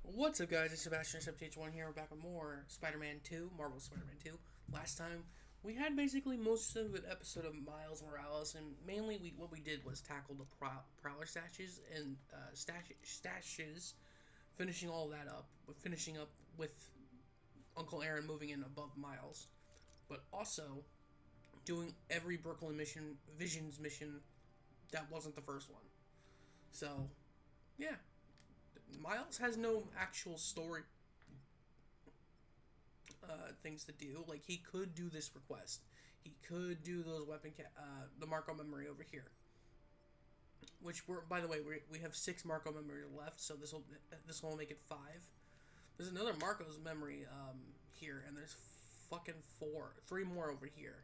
What's up, guys? It's Sebastian SFTH1 here. We're back with more Spider-Man 2, Marvel Spider-Man 2. Last time, we had basically most of an episode of Miles Morales, and mainly what we did was tackle the Prowler stashes and stashes, finishing all that up, finishing up with Uncle Aaron moving in above Miles, but also doing every Brooklyn Visions mission that wasn't the first one. So, yeah, Miles has no actual story things to do. Like, he could do this request. He could do those the Marco memory over here. Which we're, by the way, we have 6 Marco memories left, so this will make it 5. There's another Marco's memory here, and there's fucking 3 more over here.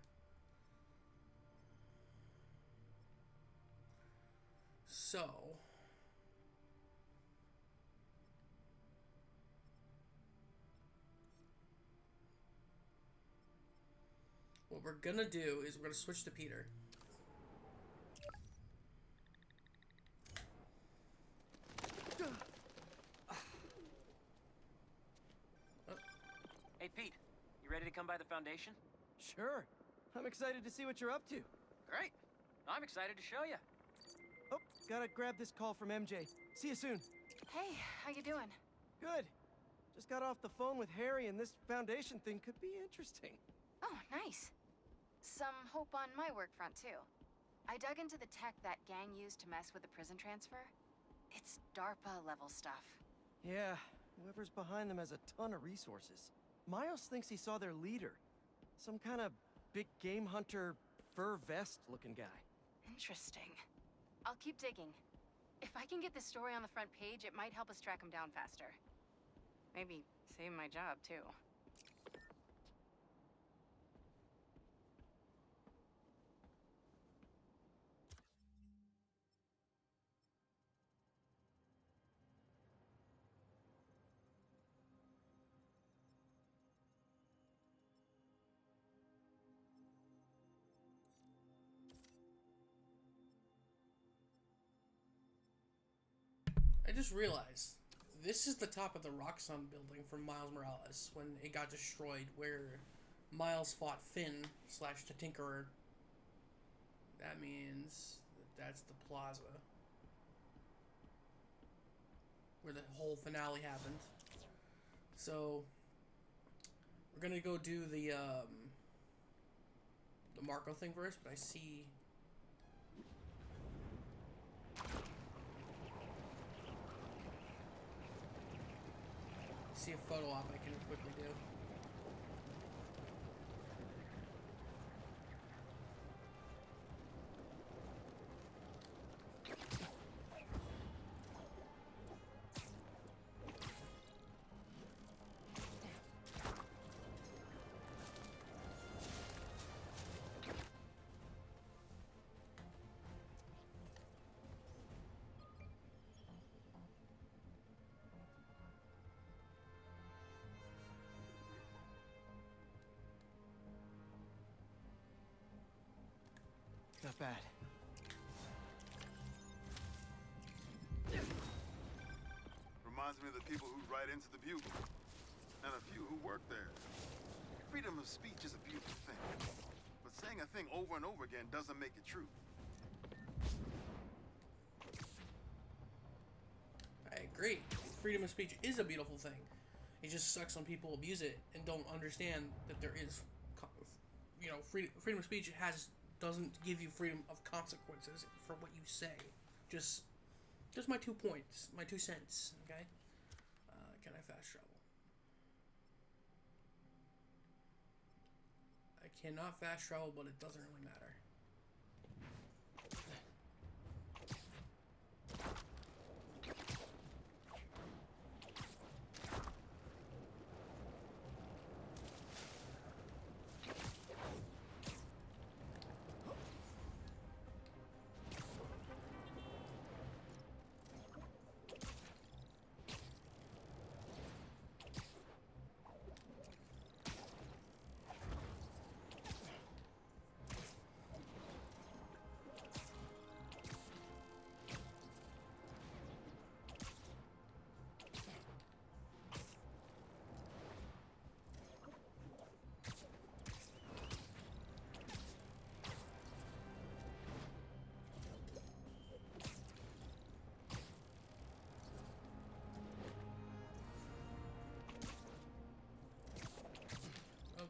So, what we're gonna do is we're gonna switch to Peter. Hey, Pete. You ready to come by the Foundation? Sure. I'm excited to see what you're up to. Great. I'm excited to show you. Oh, gotta grab this call from MJ. See you soon. Hey, how you doing? Good. Just got off the phone with Harry, and this Foundation thing could be interesting. Oh, nice. Some hope on my work front, too. I dug into the tech that gang used to mess with the prison transfer. It's DARPA-level stuff. Yeah, whoever's behind them has a ton of resources. Miles thinks he saw their leader. Some kind of big game hunter, fur vest-looking guy. Interesting. I'll keep digging. If I can get this story on the front page, it might help us track him down faster. Maybe save my job, too. I just realized this is the top of the Roxxon building from Miles Morales when it got destroyed, where Miles fought Finn / the Tinkerer. That means that's the plaza where the whole finale happened. So we're gonna go do the Marco thing first, but I see. See a photo op I can quickly do. Not bad. Reminds me of the people who write into the Bugle, and a few who work there. Freedom of speech is a beautiful thing, but saying a thing over and over again doesn't make it true. I agree. Freedom of speech is a beautiful thing. It just sucks when people abuse it and don't understand that there is, freedom of speech doesn't give you freedom of consequences for what you say. Just my 2 points, my 2 cents. Okay. Can I fast travel? I cannot fast travel, but it doesn't really matter.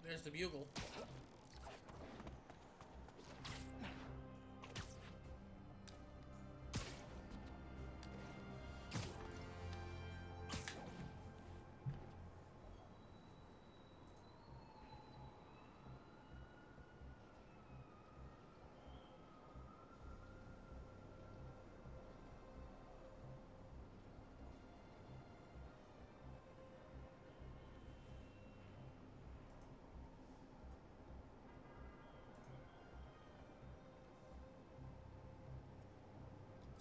there's the bugle.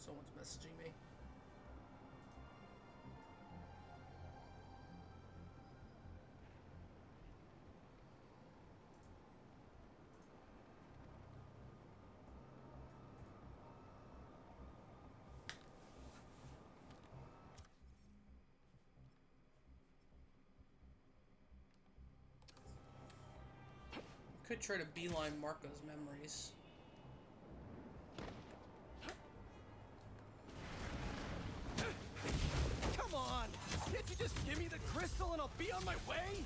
Someone's messaging me. Could try to beeline Marco's memories. Come on! Can't you just give me the crystal and I'll be on my way?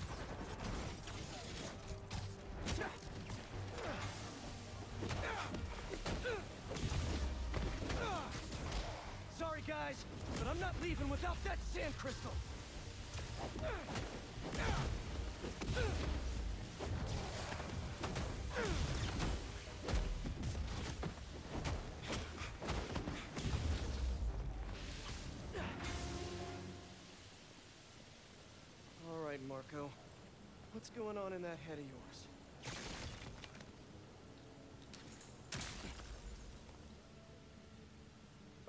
Sorry guys, but I'm not leaving without that sand crystal. All right, Marco. What's going on in that head of yours?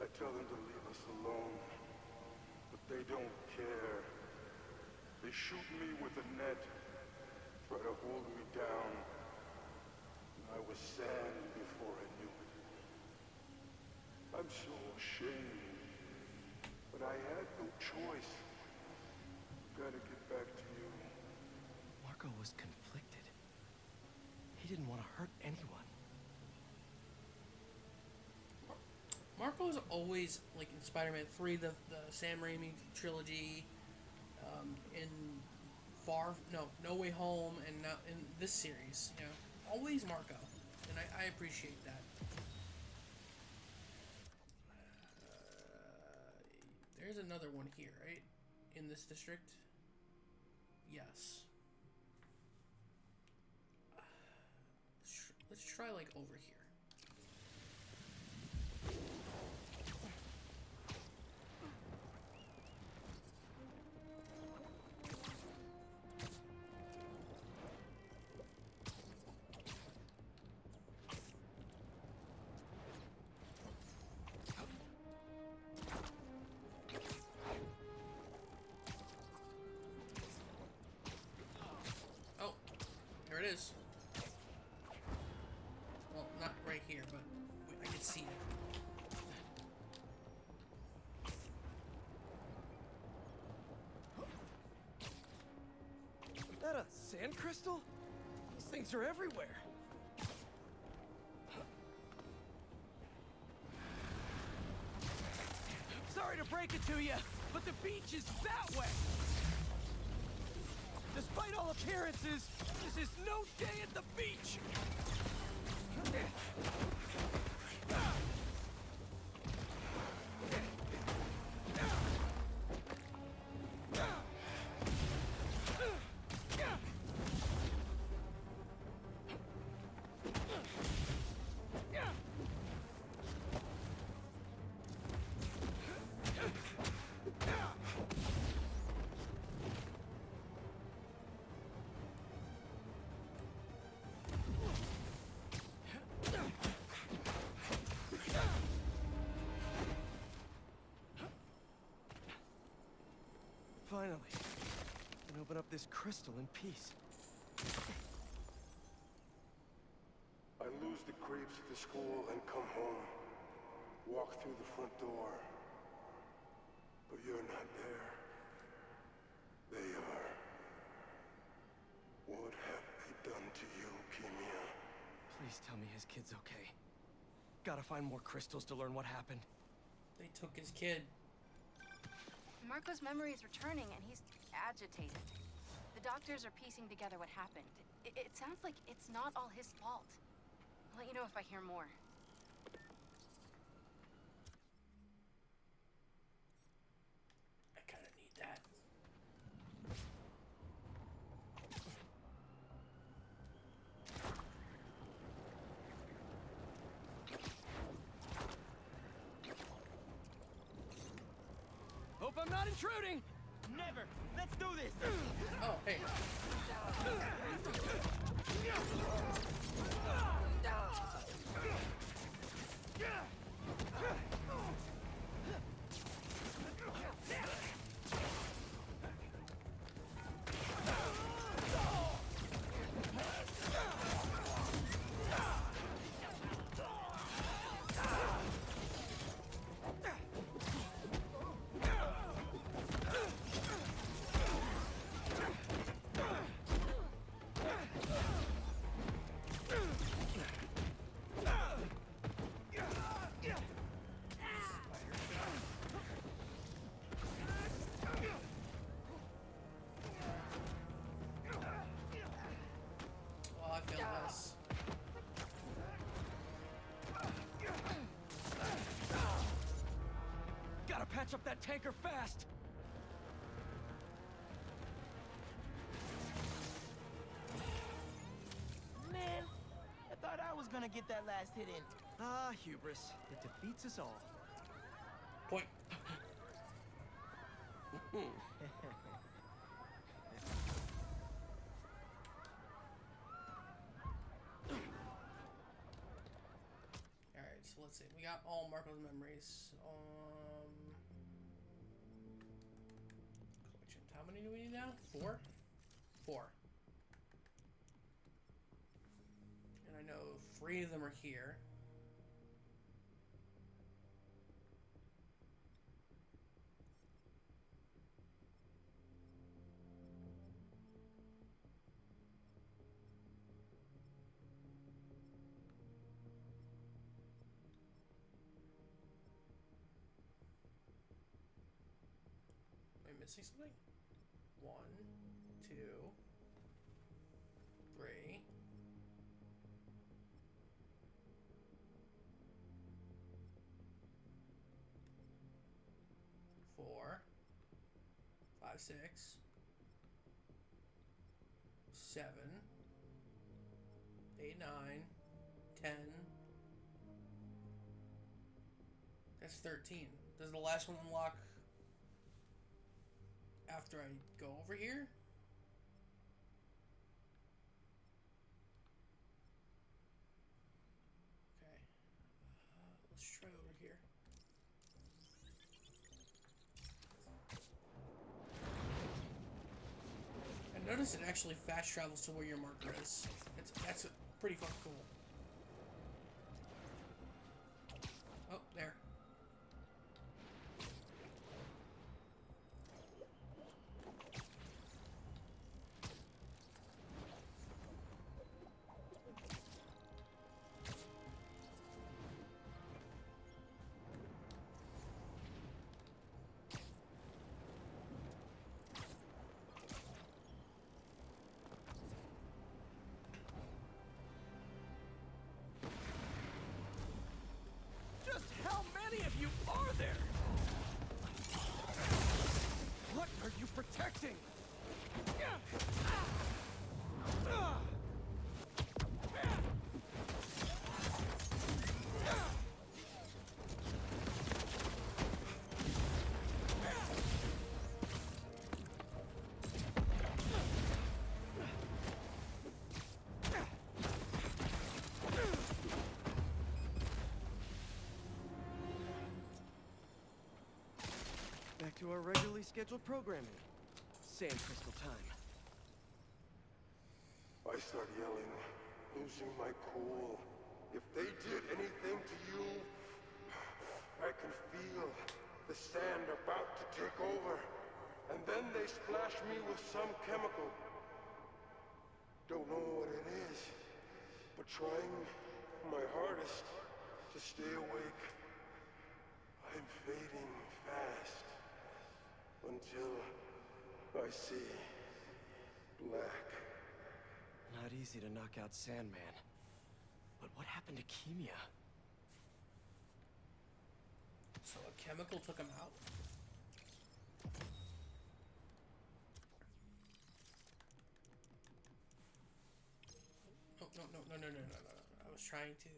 I tell them to leave us alone, but they don't care. They shoot me with a net, try to hold me down. I was sand before I knew it. I'm so ashamed, but I had no choice. Gotta get back to you. Marco was conflicted. He didn't want to hurt anyone. Marco's always, like in Spider-Man 3, the Sam Raimi trilogy, in No Way Home, and now in this series, you know, always Marco, and I appreciate that. There's another one here, right? In this district? Yes. Let's try, like, over here. There it is. Well, not right here, but I can see it. Is that a sand crystal? These things are everywhere. Sorry to break it to you, but the beach is that way. Despite all appearances, this is no day at the beach! Finally, I can open up this crystal in peace. I lose the creeps at the school and come home. Walk through the front door. But you're not there. They are. What have they done to you, Kimia? Please tell me his kid's okay. Gotta find more crystals to learn what happened. They took his kid. Marco's memory is returning and he's agitated. The doctors are piecing together what happened. It sounds like it's not all his fault. I'll let you know if I hear more. I kind of need that. Hope I'm not intruding! Never! Let's do this! Oh, hey. Well, I feel this. Gotta patch up that tanker fast! Man, I thought I was gonna get that last hit in. Ah, hubris. It defeats us all. Point. Alright, so let's see. We got all Marco's memories. Collections. How many do we need now? 4? 4. And I know 3 of them are here. Am I missing something? 1, 2, 3. 4, 5, 6, 7, 8, 9, 10. That's 13. Does the last one unlock after I go over here? Okay. Let's try over here. I noticed it actually fast travels to where your marker is. That's pretty fucking cool. Oh, there. Just how many of you are there? What are you protecting? Back to our regularly scheduled programming. Sand crystal time. I start yelling, losing my cool. If they did anything to you, I can feel the sand about to take over. And then they splash me with some chemical. Don't know what it is, but trying my hardest to stay awake. I'm fading fast until I see black. that easy to knock out Sandman. But what happened to Kimia? So a chemical took him out? No. I was trying to...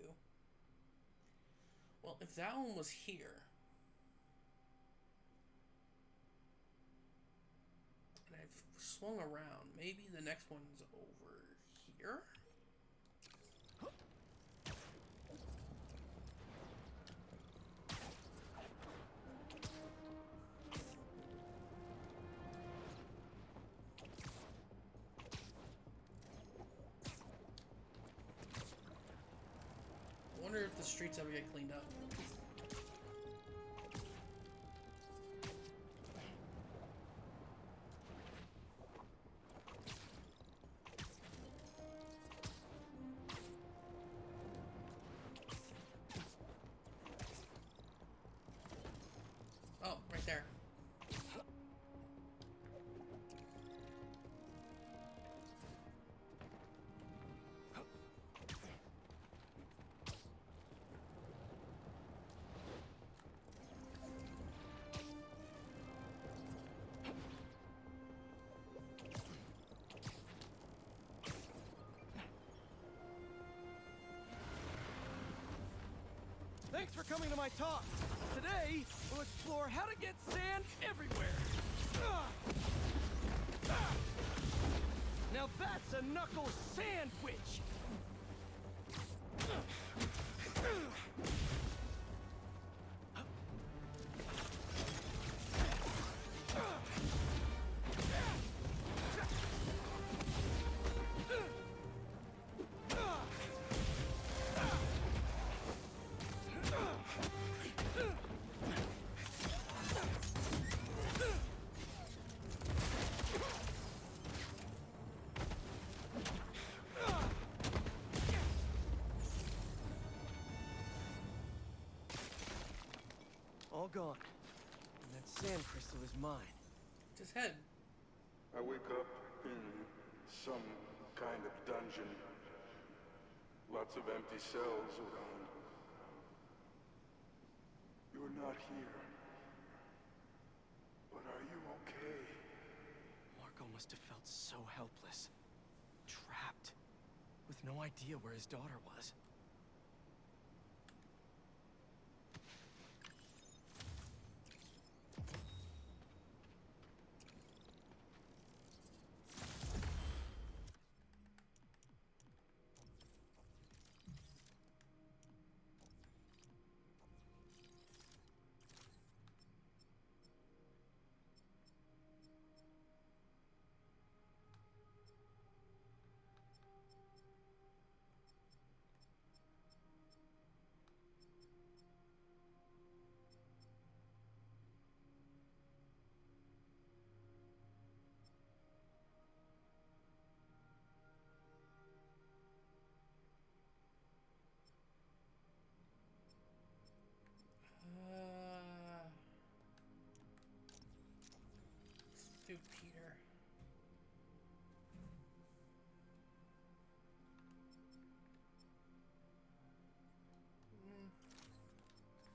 Well, if that one was here... And I've swung around, maybe the next one's over here? I wonder if the streets ever get cleaned up. Oh, right there. Thanks for coming to my talk. Today, we'll explore how to get sand everywhere. Now that's a knuckle sandwich. All gone. And that sand crystal is mine. It's his head. I wake up in some kind of dungeon. Lots of empty cells around. You're not here. But are you okay? Marco must have felt so helpless. Trapped. With no idea where his daughter was. Through Peter.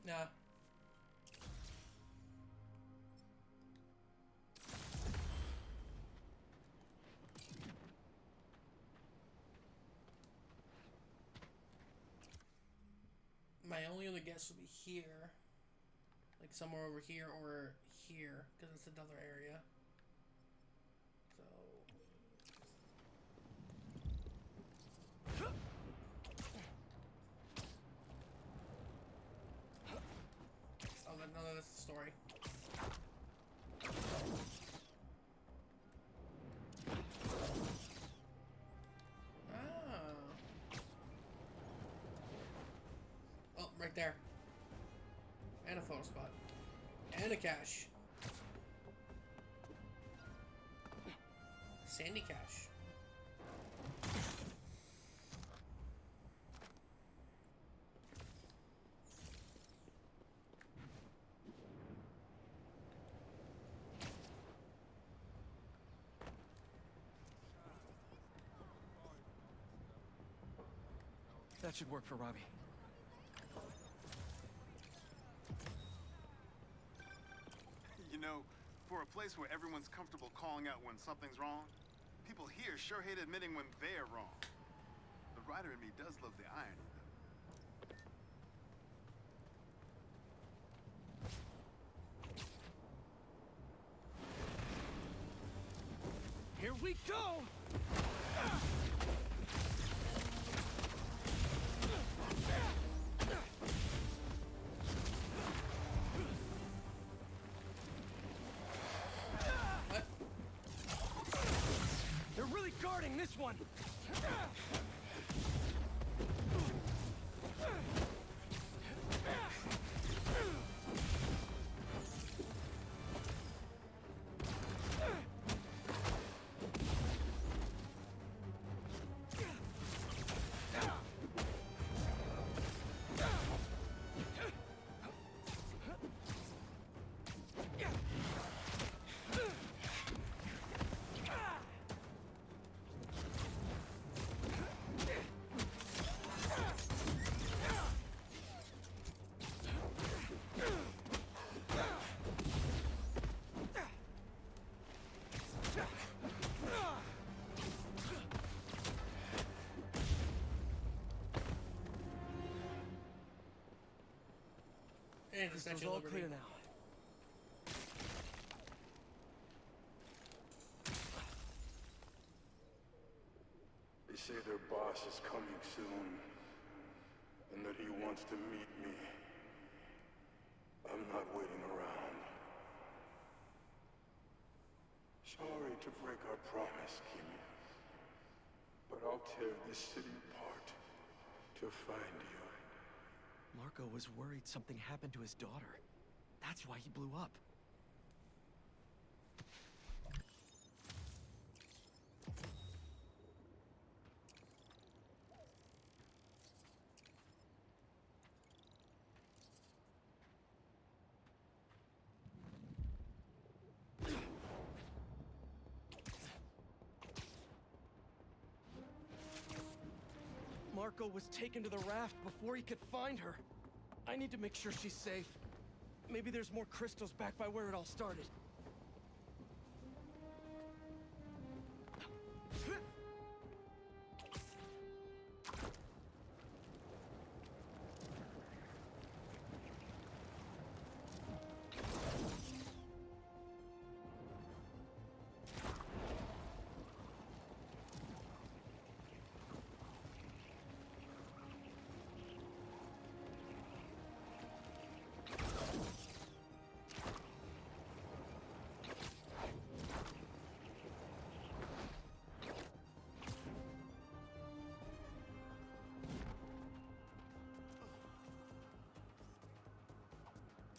Nah. My only other guess would be here. Like somewhere over here or here, because it's another area. So... Oh, no, that's the story. Oh, right there. And a photo spot. And a cache. Sandy cache. That should work for Robbie. You know, for a place where everyone's comfortable calling out when something's wrong, people here sure hate admitting when they're wrong. The writer in me does love the irony, though. Here we go! What? They're really guarding this one! And the It's Statue of all Liberty. clear now. They say their boss is coming soon, and that he wants to meet me. I'm not waiting around. Sorry to break our promise, Kimi, but I'll tear this city apart to find you. Marco was worried something happened to his daughter. That's why he blew up. Marco was taken to the raft before he could find her. I need to make sure she's safe. Maybe there's more crystals back by where it all started.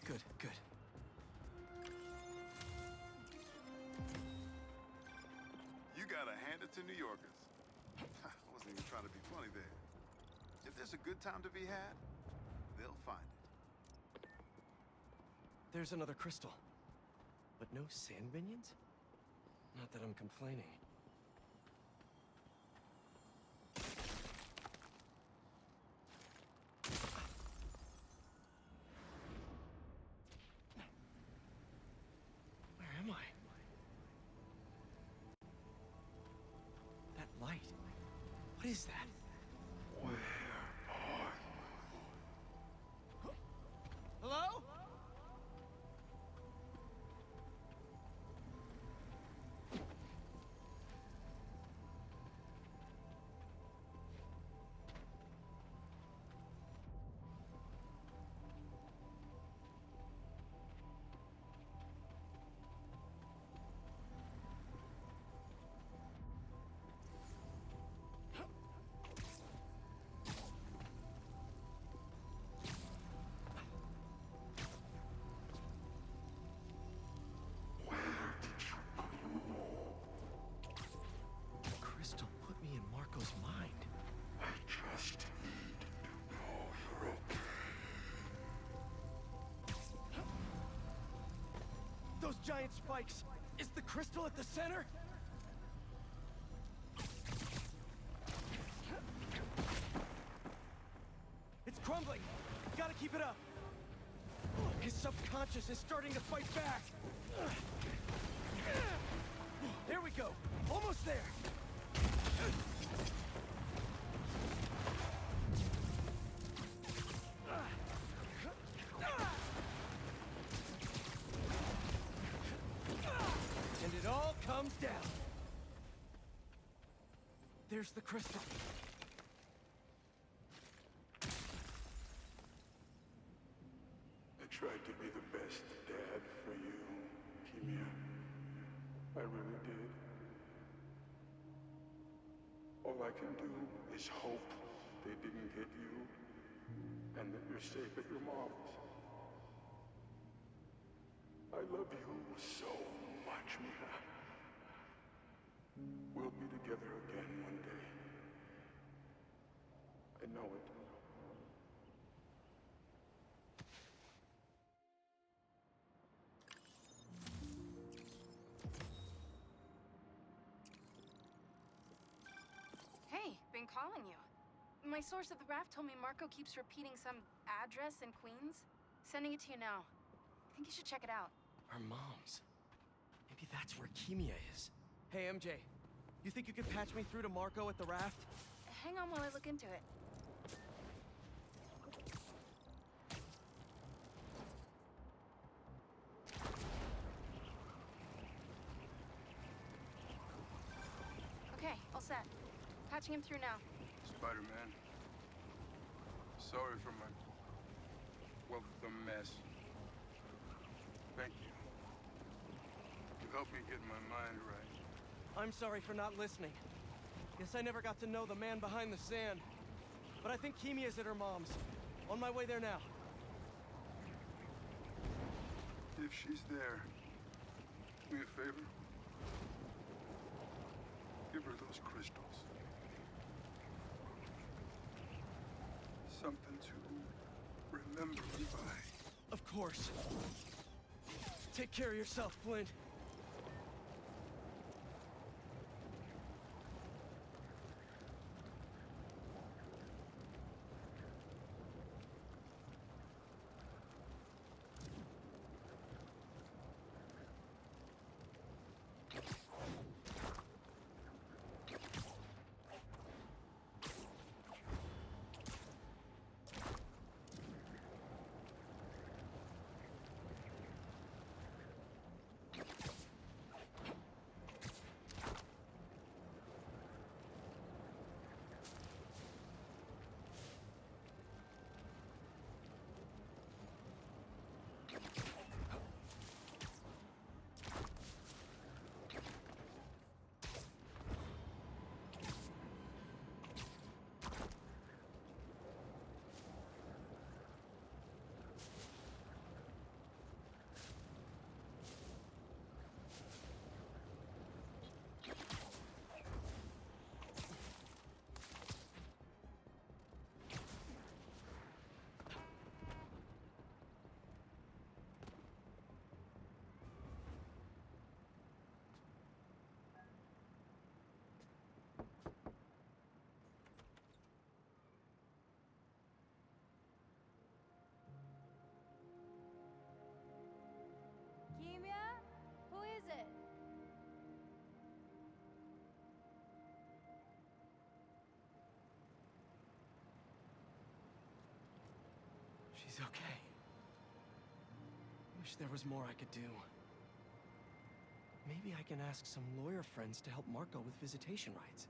Good, good. You gotta hand it to New Yorkers. I wasn't even trying to be funny there. If there's a good time to be had, they'll find it. There's another crystal. But no sand minions? Not that I'm complaining. Where am I? That light. What is that? Where Hello? The crystal put me in Marco's mind. I just need to know you're okay. Those giant spikes! Is the crystal at the center? up! His subconscious is starting to fight back! There we go! Almost there! And it all comes down. There's the crystal. I tried to be the best dad for you, Kimia. I really did. All I can do is hope they didn't hit you, and that you're safe at your mom's. I love you so much, Mia. We'll be together again one day. I know it. Hey, been calling you. My source at the raft told me Marco keeps repeating some address in Queens. Sending it to you now. I think you should check it out. Our moms. Maybe that's where Kimia is. Hey, MJ. You think you could patch me through to Marco at the raft? Hang on while I look into it. Okay, all set. Patching him through now. Spider-Man. Sorry for my... well, the mess. Thank you. You helped me get my mind right. I'm sorry for not listening. Guess I never got to know the man behind the sand. But I think Kimia's at her mom's. On my way there now. If she's there, do me a favor. Give her those crystals. Something to remember me by. Of course. Take care of yourself, Flint. Kimia? Who is it? She's okay. Wish there was more I could do. Maybe I can ask some lawyer friends to help Marco with visitation rights.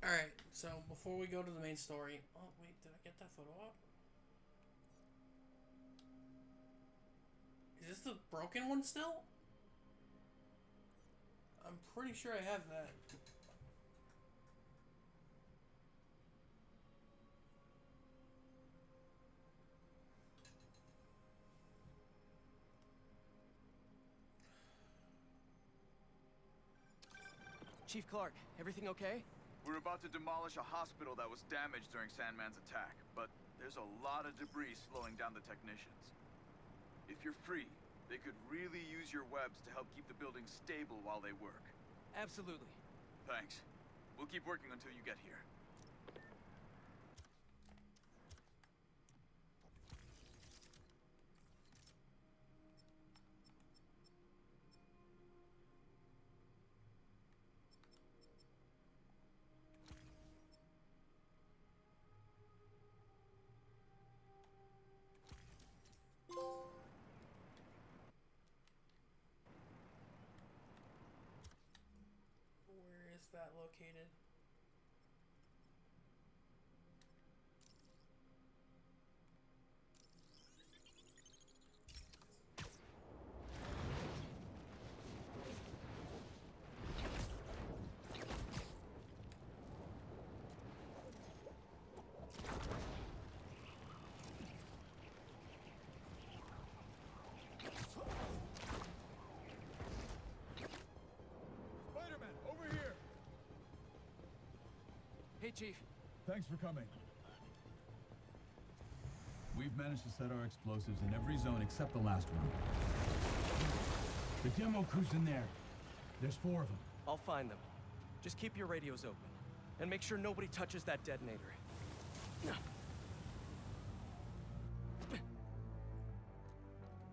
Alright, so before we go to the main story... Oh, wait, did I get that photo up? Is this the broken one still? I'm pretty sure I have that. Chief Clark, everything okay? We're about to demolish a hospital that was damaged during Sandman's attack, but there's a lot of debris slowing down the technicians. If you're free, they could really use your webs to help keep the building stable while they work. Absolutely. Thanks. We'll keep working until you get here. Where is that located? Spider-Man, over here! Hey, Chief. Thanks for coming. We've managed to set our explosives in every zone except the last one. The demo crew's in there. There's 4 of them. I'll find them. Just keep your radios open. And make sure nobody touches that detonator.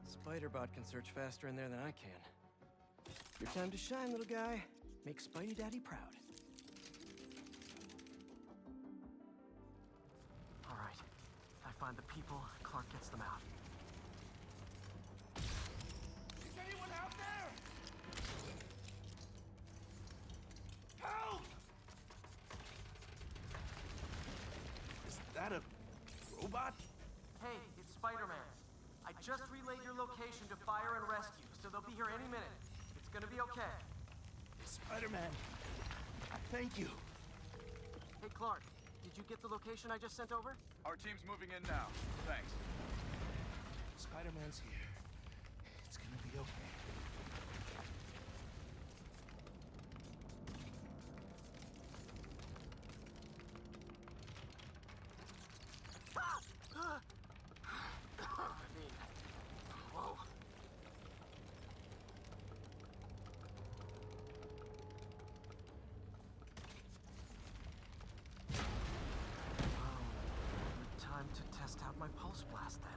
Spider-Bot can search faster in there than I can. Your time to shine, little guy. Make Spidey Daddy proud. All right. I find the people, Clark gets them out. Is anyone out there? Help! Is that a robot? Hey, it's Spider-Man. I just relayed your location to fire and rescue, so they'll be here any minute. It's gonna be okay. Spider-Man, thank you. Hey, Clark, did you get the location I just sent over? Our team's moving in now. Thanks. Spider-Man's here. It's gonna be okay. I mean, whoa. Time to test out my pulse blast then.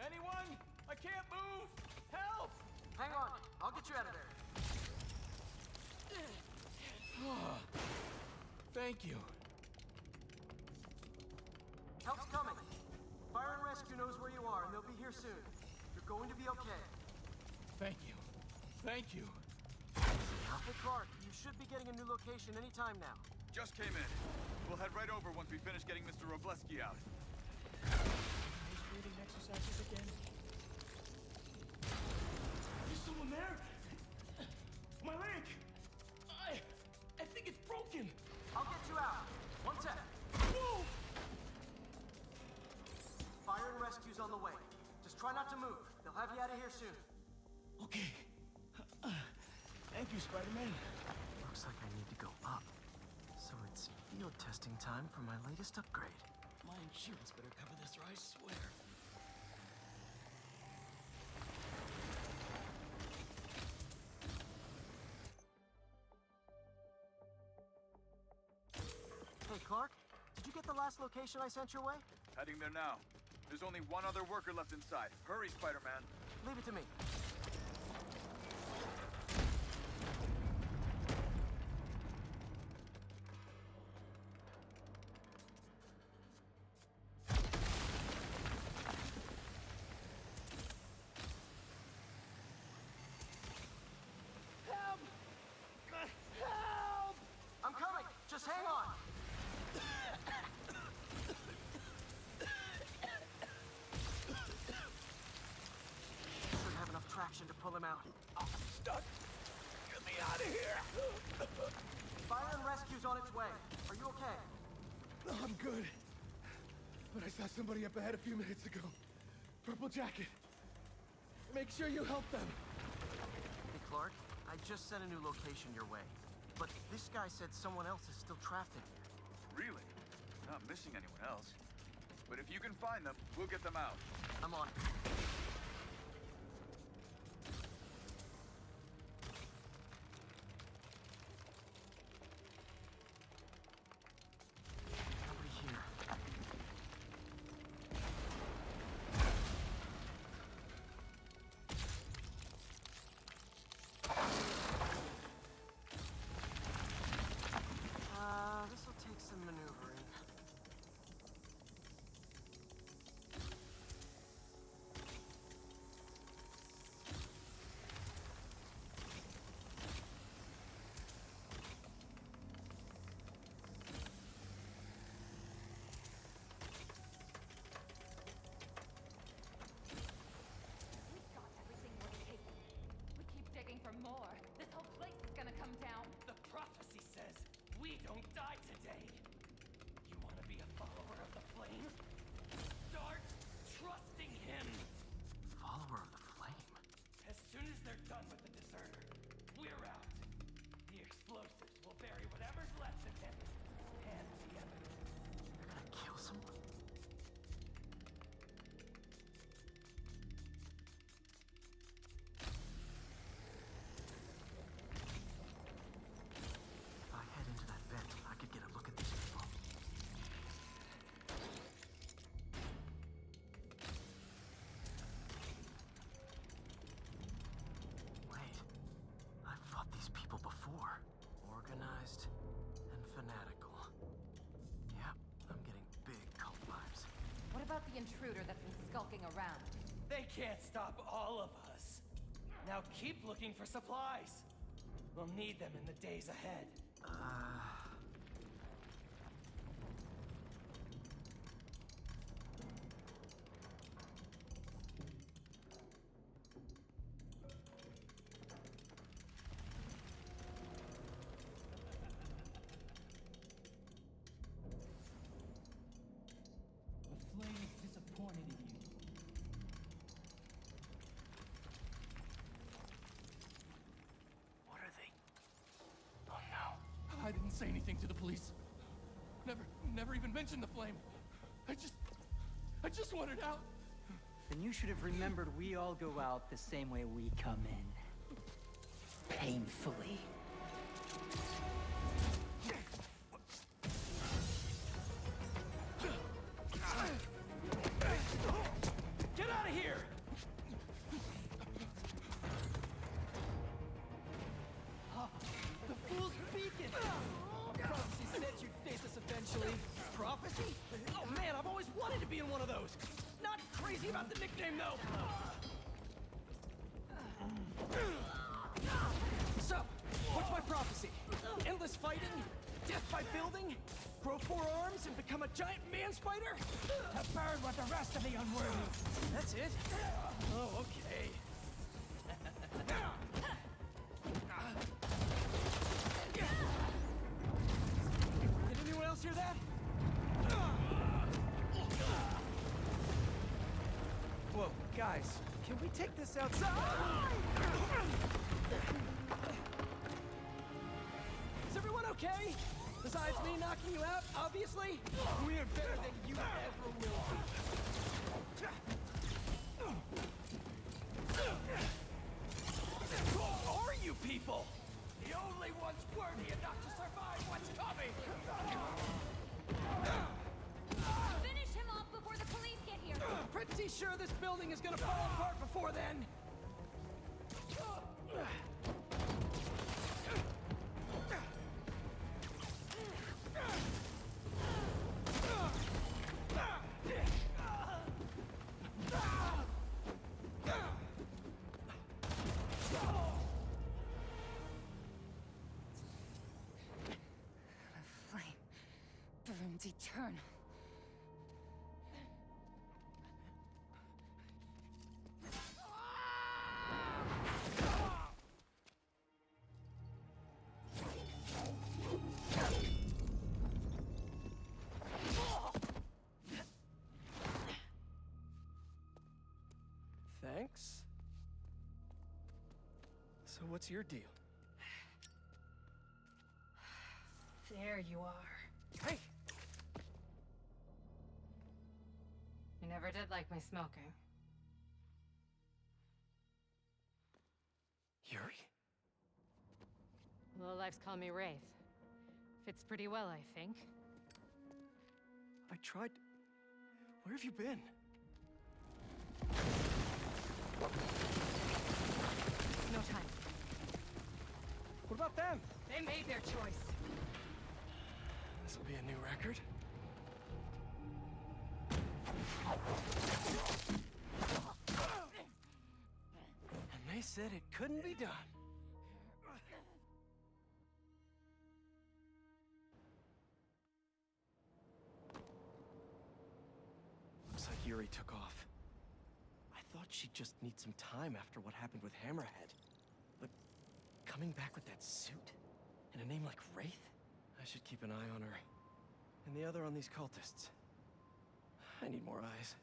Anyone? I can't move! Help! Hang on, I'll get you out of there. Thank you. Help's coming. Fire and rescue knows where you are, and they'll be here soon. You're going to be okay. Thank you. Thank you. Hey, Clark, you should be getting a new location anytime now. Just came in. We'll head right over once we finish getting Mr. Robleski out. Those breathing exercises again. Is someone there? My leg! I think it's broken! I'll get you out. One sec. Whoa! Fire and rescue's on the way. Just try not to move. They'll have you out of here soon. Okay. Thank you, Spider-Man. Looks like I need to go up. So it's field testing time for my latest upgrade. My insurance better cover this, or I swear. Hey, Clark, did you get the last location I sent your way? Heading there now. There's only one other worker left inside. Hurry, Spider-Man. Leave it to me. Help! Help! I'm coming! Just hang on! Should have enough traction way. Are you okay? No, I'm good. But I saw somebody up ahead a few minutes ago. Purple jacket. Make sure you help them. Hey, Clark. I just sent a new location your way. But this guy said someone else is still trapped in here. Really? Not missing anyone else. But if you can find them, we'll get them out. I'm on it. Nobody here. This'll take some maneuvering. We got everything we're taking. We keep digging for more. This whole place is gonna come down. The prophecy says we don't die today. You want to be a follower of the flame? Start trusting him. Follower of the flame? As soon as they're done with the deserter, we're out. The explosives will bury whatever's left of him and the evidence. You're gonna kill someone? If I head into that vent, I could get a look at these people. Wait, I've fought these people before. Organized and fanatical. Yep, I'm getting big cult vibes. What about the intruder that's been skulking around? They can't stop all of us. Now keep looking for supplies. We'll need them in the days ahead. The flame is disappointed in you. What are they? Oh no. I didn't say anything to the police. Never even mentioned the flame. I just wanted out. Then you should have remembered we all go out the same way we come in. Painfully. Get out of here! The fool's beacon! Prophecy said you'd face us eventually. Prophecy? Oh man, I've always wanted to be in one of those. Not crazy about the nickname though. So, what's my prophecy? Endless fighting? Death by building? Grow 4 arms and become a giant man spider? To burn with the rest of the unworthy. That's it? Oh, okay. Did anyone else hear that? Whoa, guys, can we take this outside? Is everyone okay? Besides me knocking you out, obviously? We're better than you ever will be. Who are you people? The only ones worthy enough to survive what's coming! Finish him off before the police get here! Pretty sure this building is gonna fall apart before then. The flame burns eternal. What's your deal? There you are. Hey! You never did like my smoking. Yuri? Lowlifes call me Wraith. Fits pretty well, I think. I tried... Where have you been? No time. What about them? They made their choice. This'll be a new record. And they said it couldn't be done. Looks like Yuri took off. I thought she'd just need some time after what happened with Hammerhead. But coming back with that suit? And a name like Wraith? I should keep an eye on her. And the other on these cultists. I need more eyes.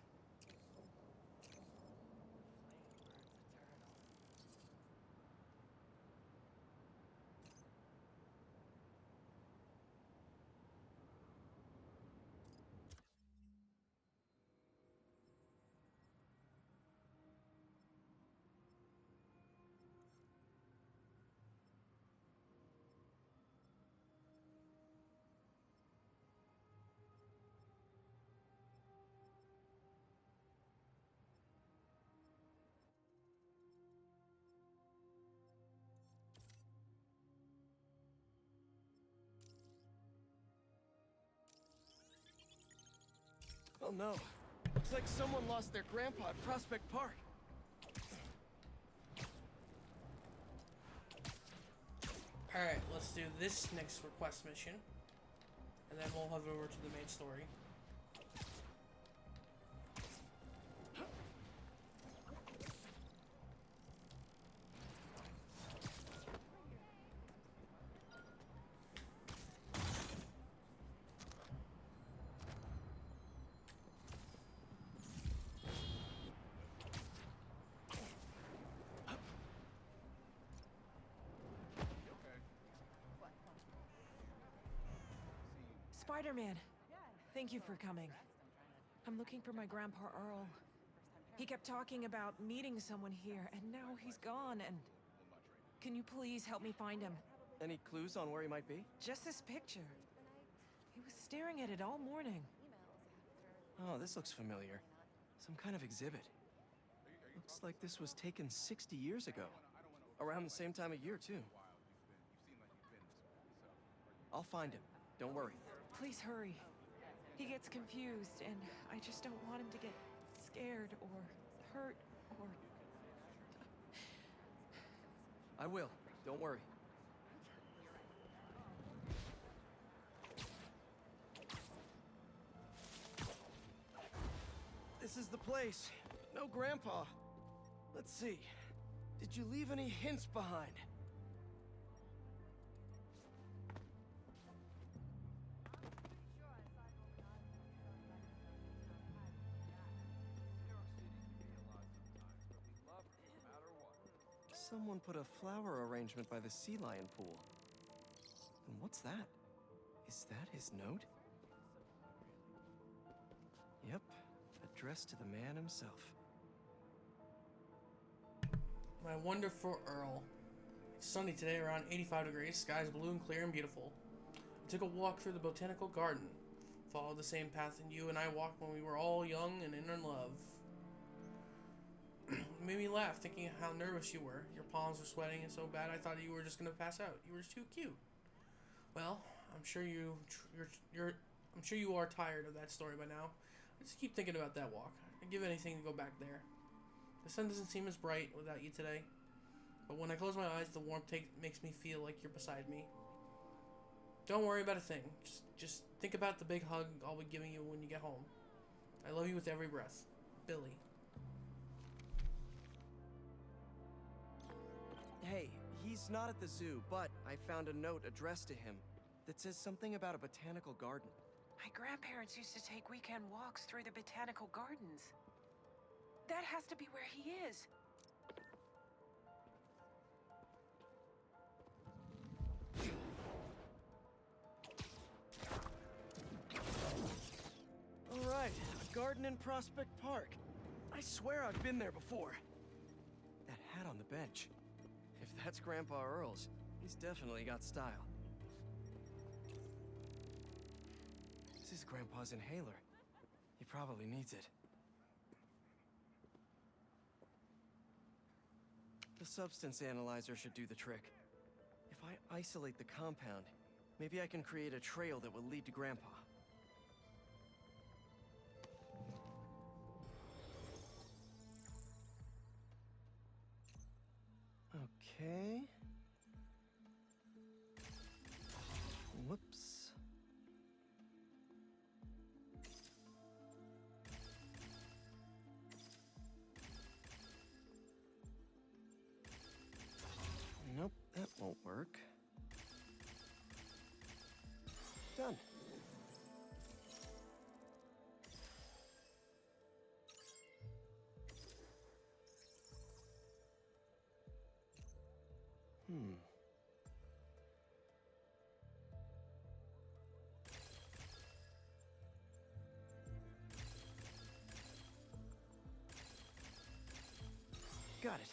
Oh no. Looks like someone lost their grandpa at Prospect Park. Alright, let's do this next request mission. And then we'll head over to the main story. Spider-Man, thank you for coming. I'm looking for my Grandpa Earl. He kept talking about meeting someone here, and now he's gone, and... Can you please help me find him? Any clues on where he might be? Just this picture. He was staring at it all morning. Oh, this looks familiar. Some kind of exhibit. Looks like this was taken 60 years ago. Around the same time of year, too. I'll find him. Don't worry. Please hurry. He gets confused, and I just don't want him to get scared or hurt or... I will. Don't worry. This is the place. No Grandpa. Let's see. Did you leave any hints behind? Someone put a flower arrangement by the sea lion pool. And what's that? Is that his note? Yep, addressed to the man himself. My wonderful Earl. It's sunny today, around 85 degrees. Sky's blue and clear and beautiful. I took a walk through the botanical garden. Followed the same path that you and I walked when we were all young and in love. It made me laugh, thinking how nervous you were. Your palms were sweating and so bad I thought you were just gonna pass out. You were too cute. Well, I'm sure you are tired of that story by now. I just keep thinking about that walk. I'd give anything to go back there. The sun doesn't seem as bright without you today, but when I close my eyes, the warmth makes me feel like you're beside me. Don't worry about a thing. Just think about the big hug I'll be giving you when you get home. I love you with every breath. Billy. Hey, he's not at the zoo, but I found a note addressed to him that says something about a botanical garden. My grandparents used to take weekend walks through the botanical gardens. That has to be where he is. garden in Prospect Park. I swear I've been there before. That hat on the bench. If that's Grandpa Earl's, he's definitely got style. This is Grandpa's inhaler. He probably needs it. The substance analyzer should do the trick. If I isolate the compound, maybe I can create a trail that will lead to Grandpa. Okay. Whoops. Nope, that won't work. Done. Got it.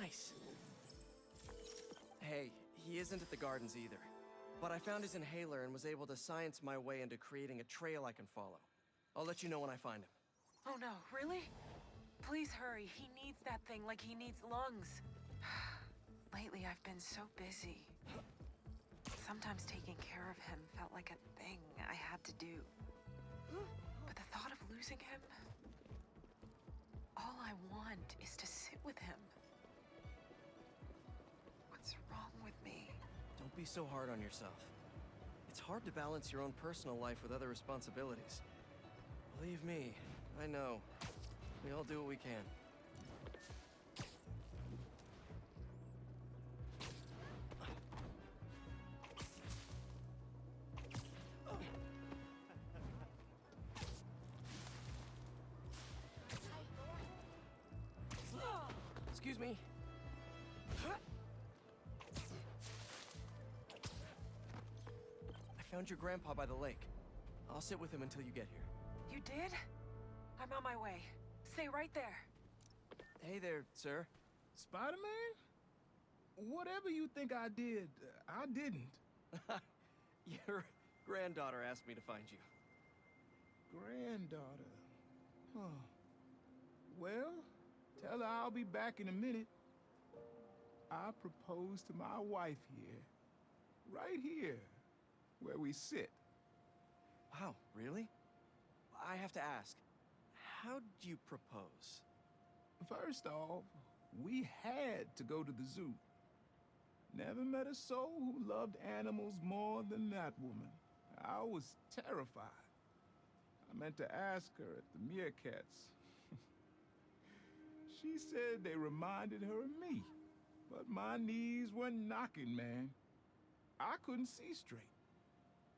Nice. Hey, he isn't at the gardens either. But I found his inhaler and was able to science my way into creating a trail I can follow. I'll let you know when I find him. Oh no, really? Please hurry. He needs that thing like he needs lungs. Lately, I've been so busy. Sometimes taking care of him felt like a thing I had to do. But the thought of losing him... All I want is to sit with him. What's wrong with me? Don't be so hard on yourself. It's hard to balance your own personal life with other responsibilities. Believe me, I know. We all do what we can. Excuse me. I found your grandpa by the lake. I'll sit with him until you get here. You did? I'm on my way. Stay right there. Hey there, sir. Spider-Man? Whatever you think I did, I didn't. Your granddaughter asked me to find you. Granddaughter. Huh. Well, tell her I'll be back in a minute. I proposed to my wife here. Right here, where we sit. Wow, really? I have to ask, how'd you propose? First off, we had to go to the zoo. Never met a soul who loved animals more than that woman. I was terrified. I meant to ask her at the meerkats. She said they reminded her of me, but my knees were knocking, man. I couldn't see straight.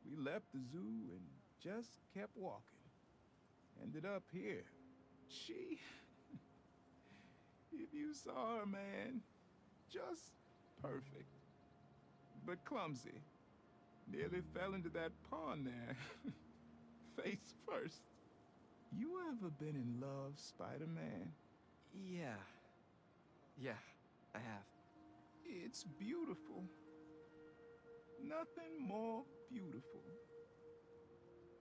We left the zoo and just kept walking. Ended up here. She... If you saw her, man, just perfect. But clumsy. Nearly fell into that pond there. Face first. You ever been in love, Spider-Man? Yeah. Yeah, I have. It's beautiful. Nothing more beautiful.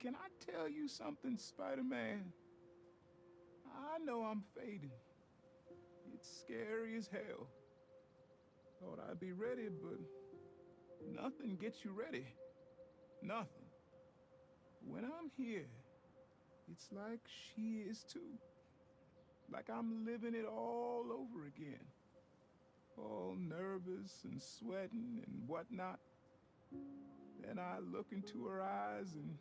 Can I tell you something, Spider-Man? I know I'm fading. It's scary as hell. Thought I'd be ready, but nothing gets you ready. Nothing. When I'm here, it's like she is too. Like I'm living it all over again. all nervous and sweating and whatnot. Then I look into her eyes and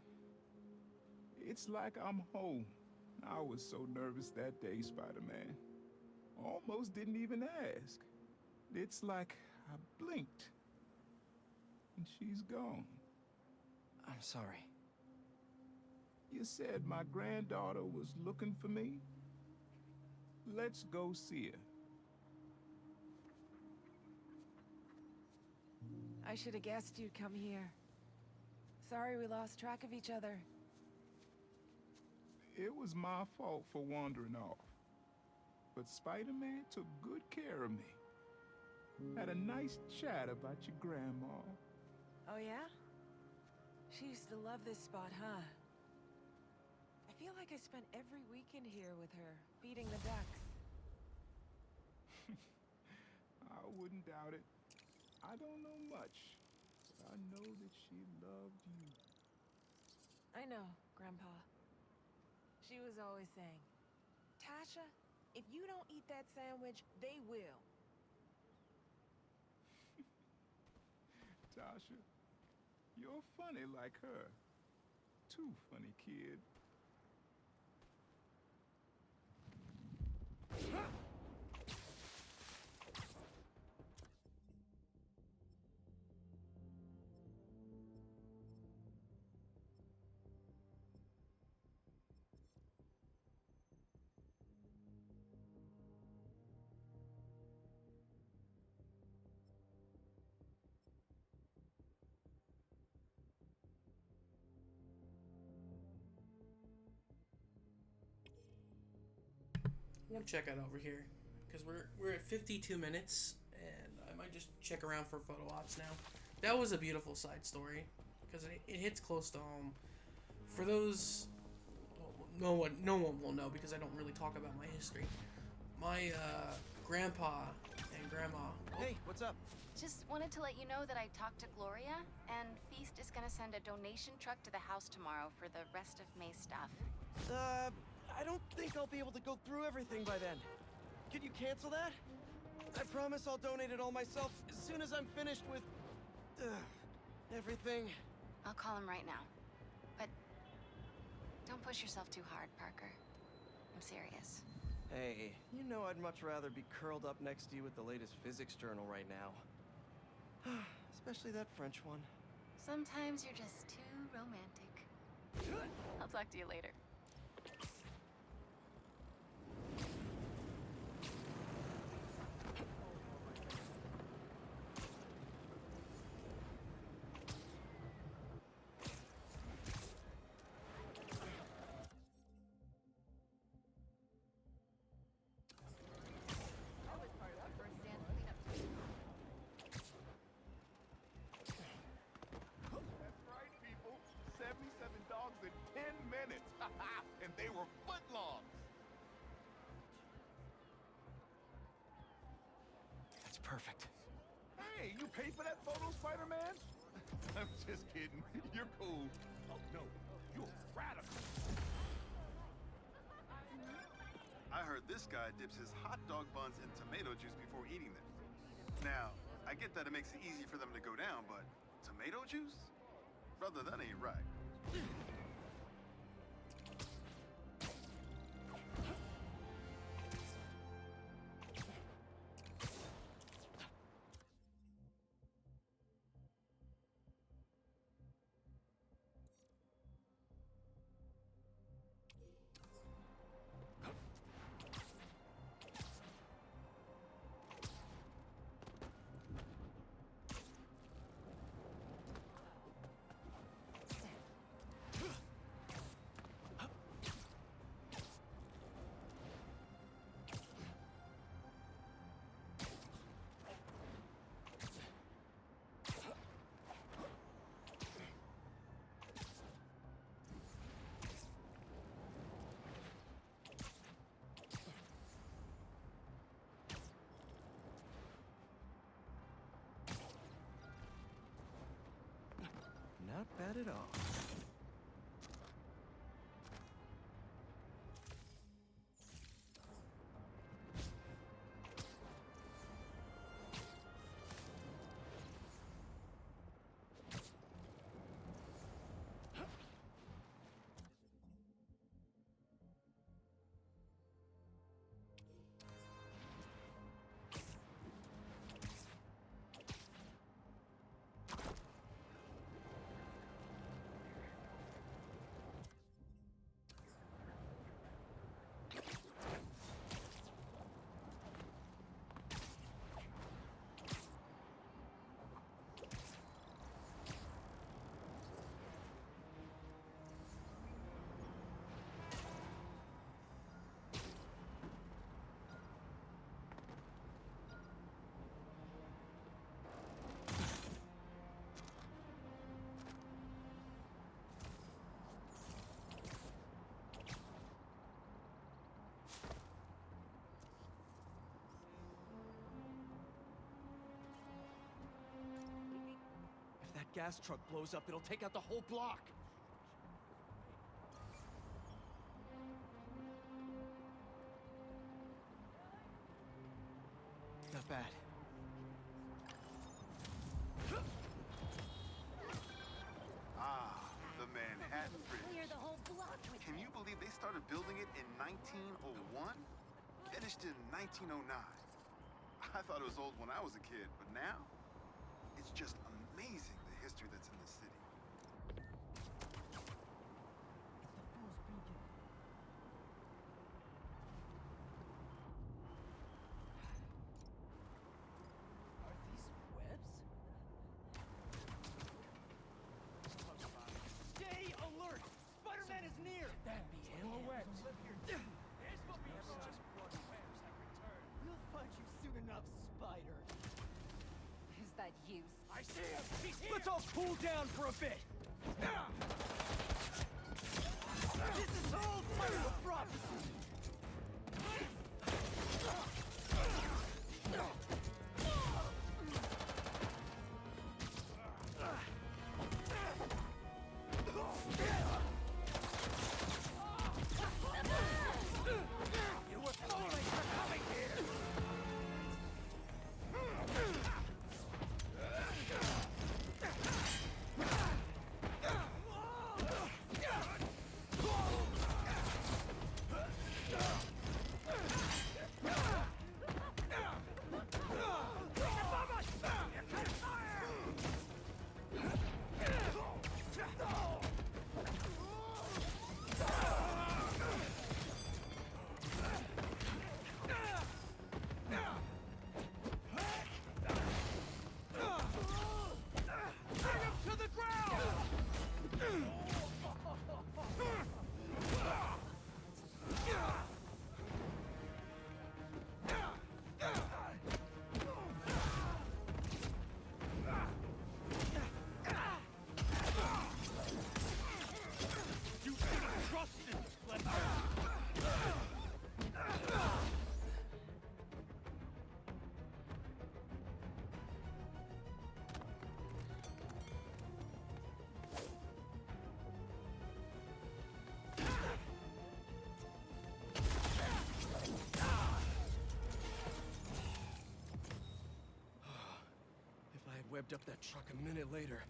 it's like I'm home. I was so nervous that day, Spider-Man. Almost didn't even ask. It's like I blinked and she's gone. I'm sorry. You said my granddaughter was looking for me? Let's go see her. I should have guessed you'd come here. Sorry we lost track of each other. It was my fault for wandering off. But Spider-Man took good care of me. Had a nice chat about your grandma. Oh yeah? She used to love this spot, huh? I feel like I spent every weekend here with her, feeding the ducks. I wouldn't doubt it. I don't know much, but I know that she loved you. I know, Grandpa. She was always saying, Tasha, if you don't eat that sandwich, they will. Tasha, you're funny like her. Too funny, kid. I'm gonna check out over here because we're at 52 minutes, and I might just check around for photo ops now. That was a beautiful side story because it hits close to home. For those, no one will know because I don't really talk about my history. My grandpa and grandma. Hey, what's up? Just wanted to let you know that I talked to Gloria, and Feast is gonna send a donation truck to the house tomorrow for the rest of May's stuff. I don't think I'll be able to go through everything by then. Could you cancel that? I promise I'll donate it all myself as soon as I'm finished with... everything. I'll call him right now. But don't push yourself too hard, Parker. I'm serious. Hey, you know I'd much rather be curled up next to you with the latest physics journal right now. Especially that French one. Sometimes you're just too romantic. I'll talk to you later. That's right, people. 77 dogs in 10 minutes. And they were footlongs. That's perfect. Hey, you paid for that photo, Spider-Man? I'm just kidding. You're cool. Oh, no. You're radical. I heard this guy dips his hot dog buns in tomato juice before eating them. Now, I get that it makes it easy for them to go down, but tomato juice? Brother, that ain't right. Not bad at all. gas truck blows up, it'll take out the whole block. Not bad. Ah, the Manhattan Bridge. Clear the whole block with Can you believe they started building it in 1901? Finished in 1909. I thought it was old when I was a kid, but now, it's just amazing the history that's in the city. Are these webs? Stay alert! Spider-Man is near! That be him. More webs. We'll find you soon enough, Spider. Is that you? I see him! He's here! Let's all cool down for a bit! This is all part of the prophecy! You were foolish for coming here! Webbed up that truck a minute later.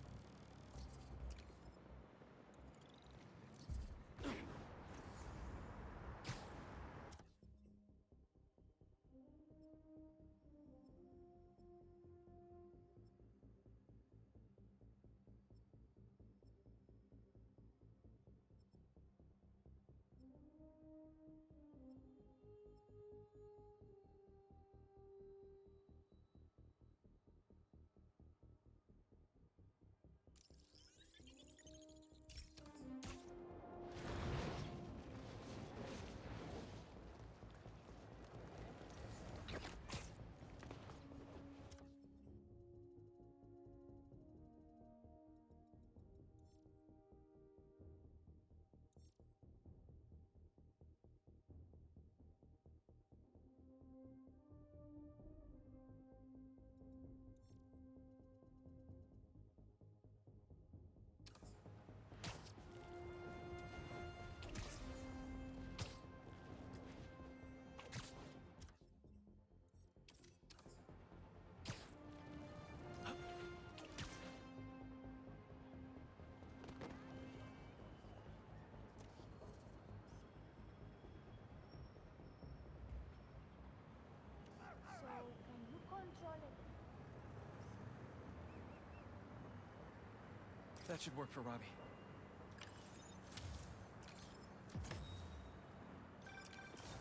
That should work for Robbie.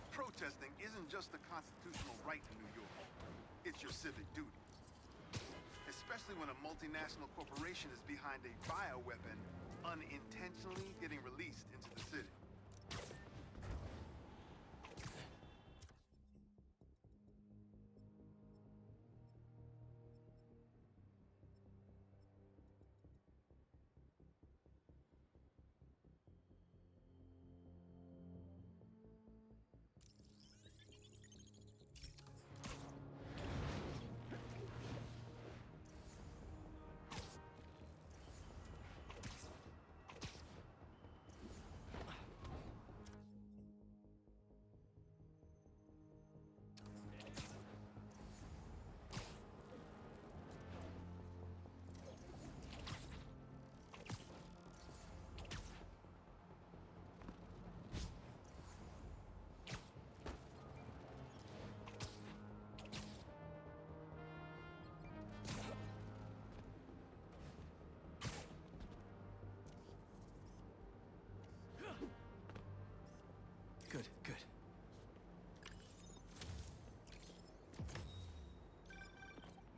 Protesting isn't just a constitutional right in New York. It's your civic duty. Especially when a multinational corporation is behind a bioweapon unintentionally getting released into the city. Good, good.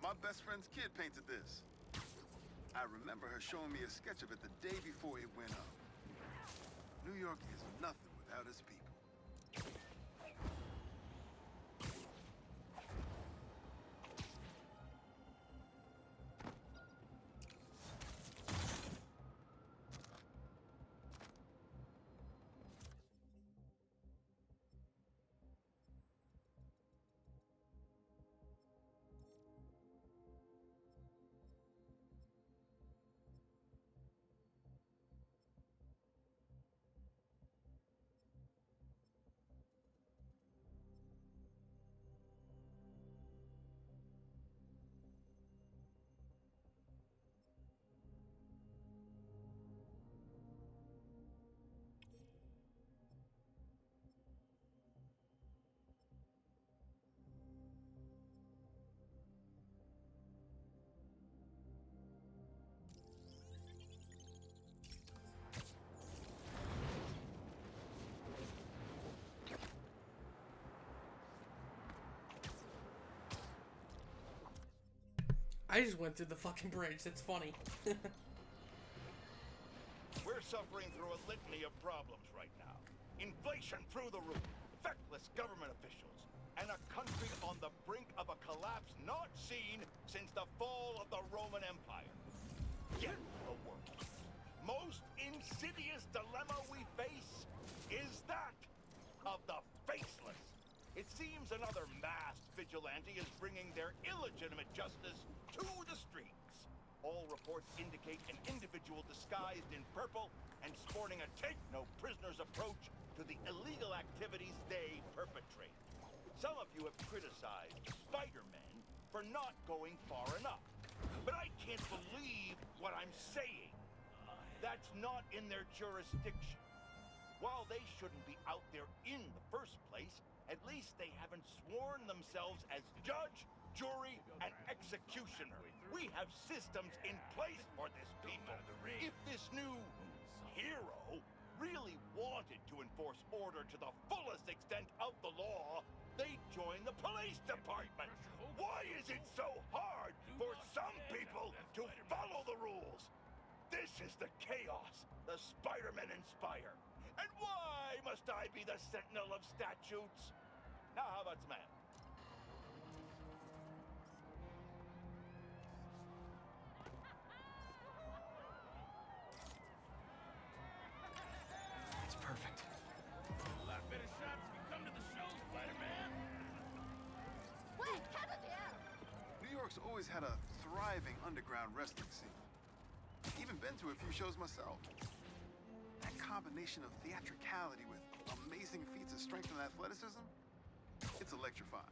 My best friend's kid painted this. I remember her showing me a sketch of it the day before it went up. New York is nothing without its people. I just went through the fucking bridge. That's funny. We're suffering through a litany of problems right now. Inflation through the roof, feckless government officials, and a country on the brink of a collapse not seen since the fall of the Roman Empire. Yet the world. Most insidious dilemma we face is that of the faceless. It seems another masked vigilante is bringing their illegitimate justice to the streets. All reports indicate an individual disguised in purple and sporting a take-no-prisoners approach to the illegal activities they perpetrate. Some of you have criticized Spider-Men for not going far enough. But I can't believe what I'm saying. That's not in their jurisdiction. While they shouldn't be out there in the first place, at least they haven't sworn themselves as judge, jury, and executioner. We have systems in place for this people. If this new hero really wanted to enforce order to the fullest extent of the law, they'd join the police department. Why is it so hard for some people to follow the rules? This is the chaos the Spider-Men inspire. And why must I be the sentinel of statutes? Now, how about some man? It's perfect. A lot better shots if you come to the show, Spider-Man. New York's always had a thriving underground wrestling scene. Even been to a few shows myself. That combination of theatricality with amazing feats of strength and athleticism, it's electrifying.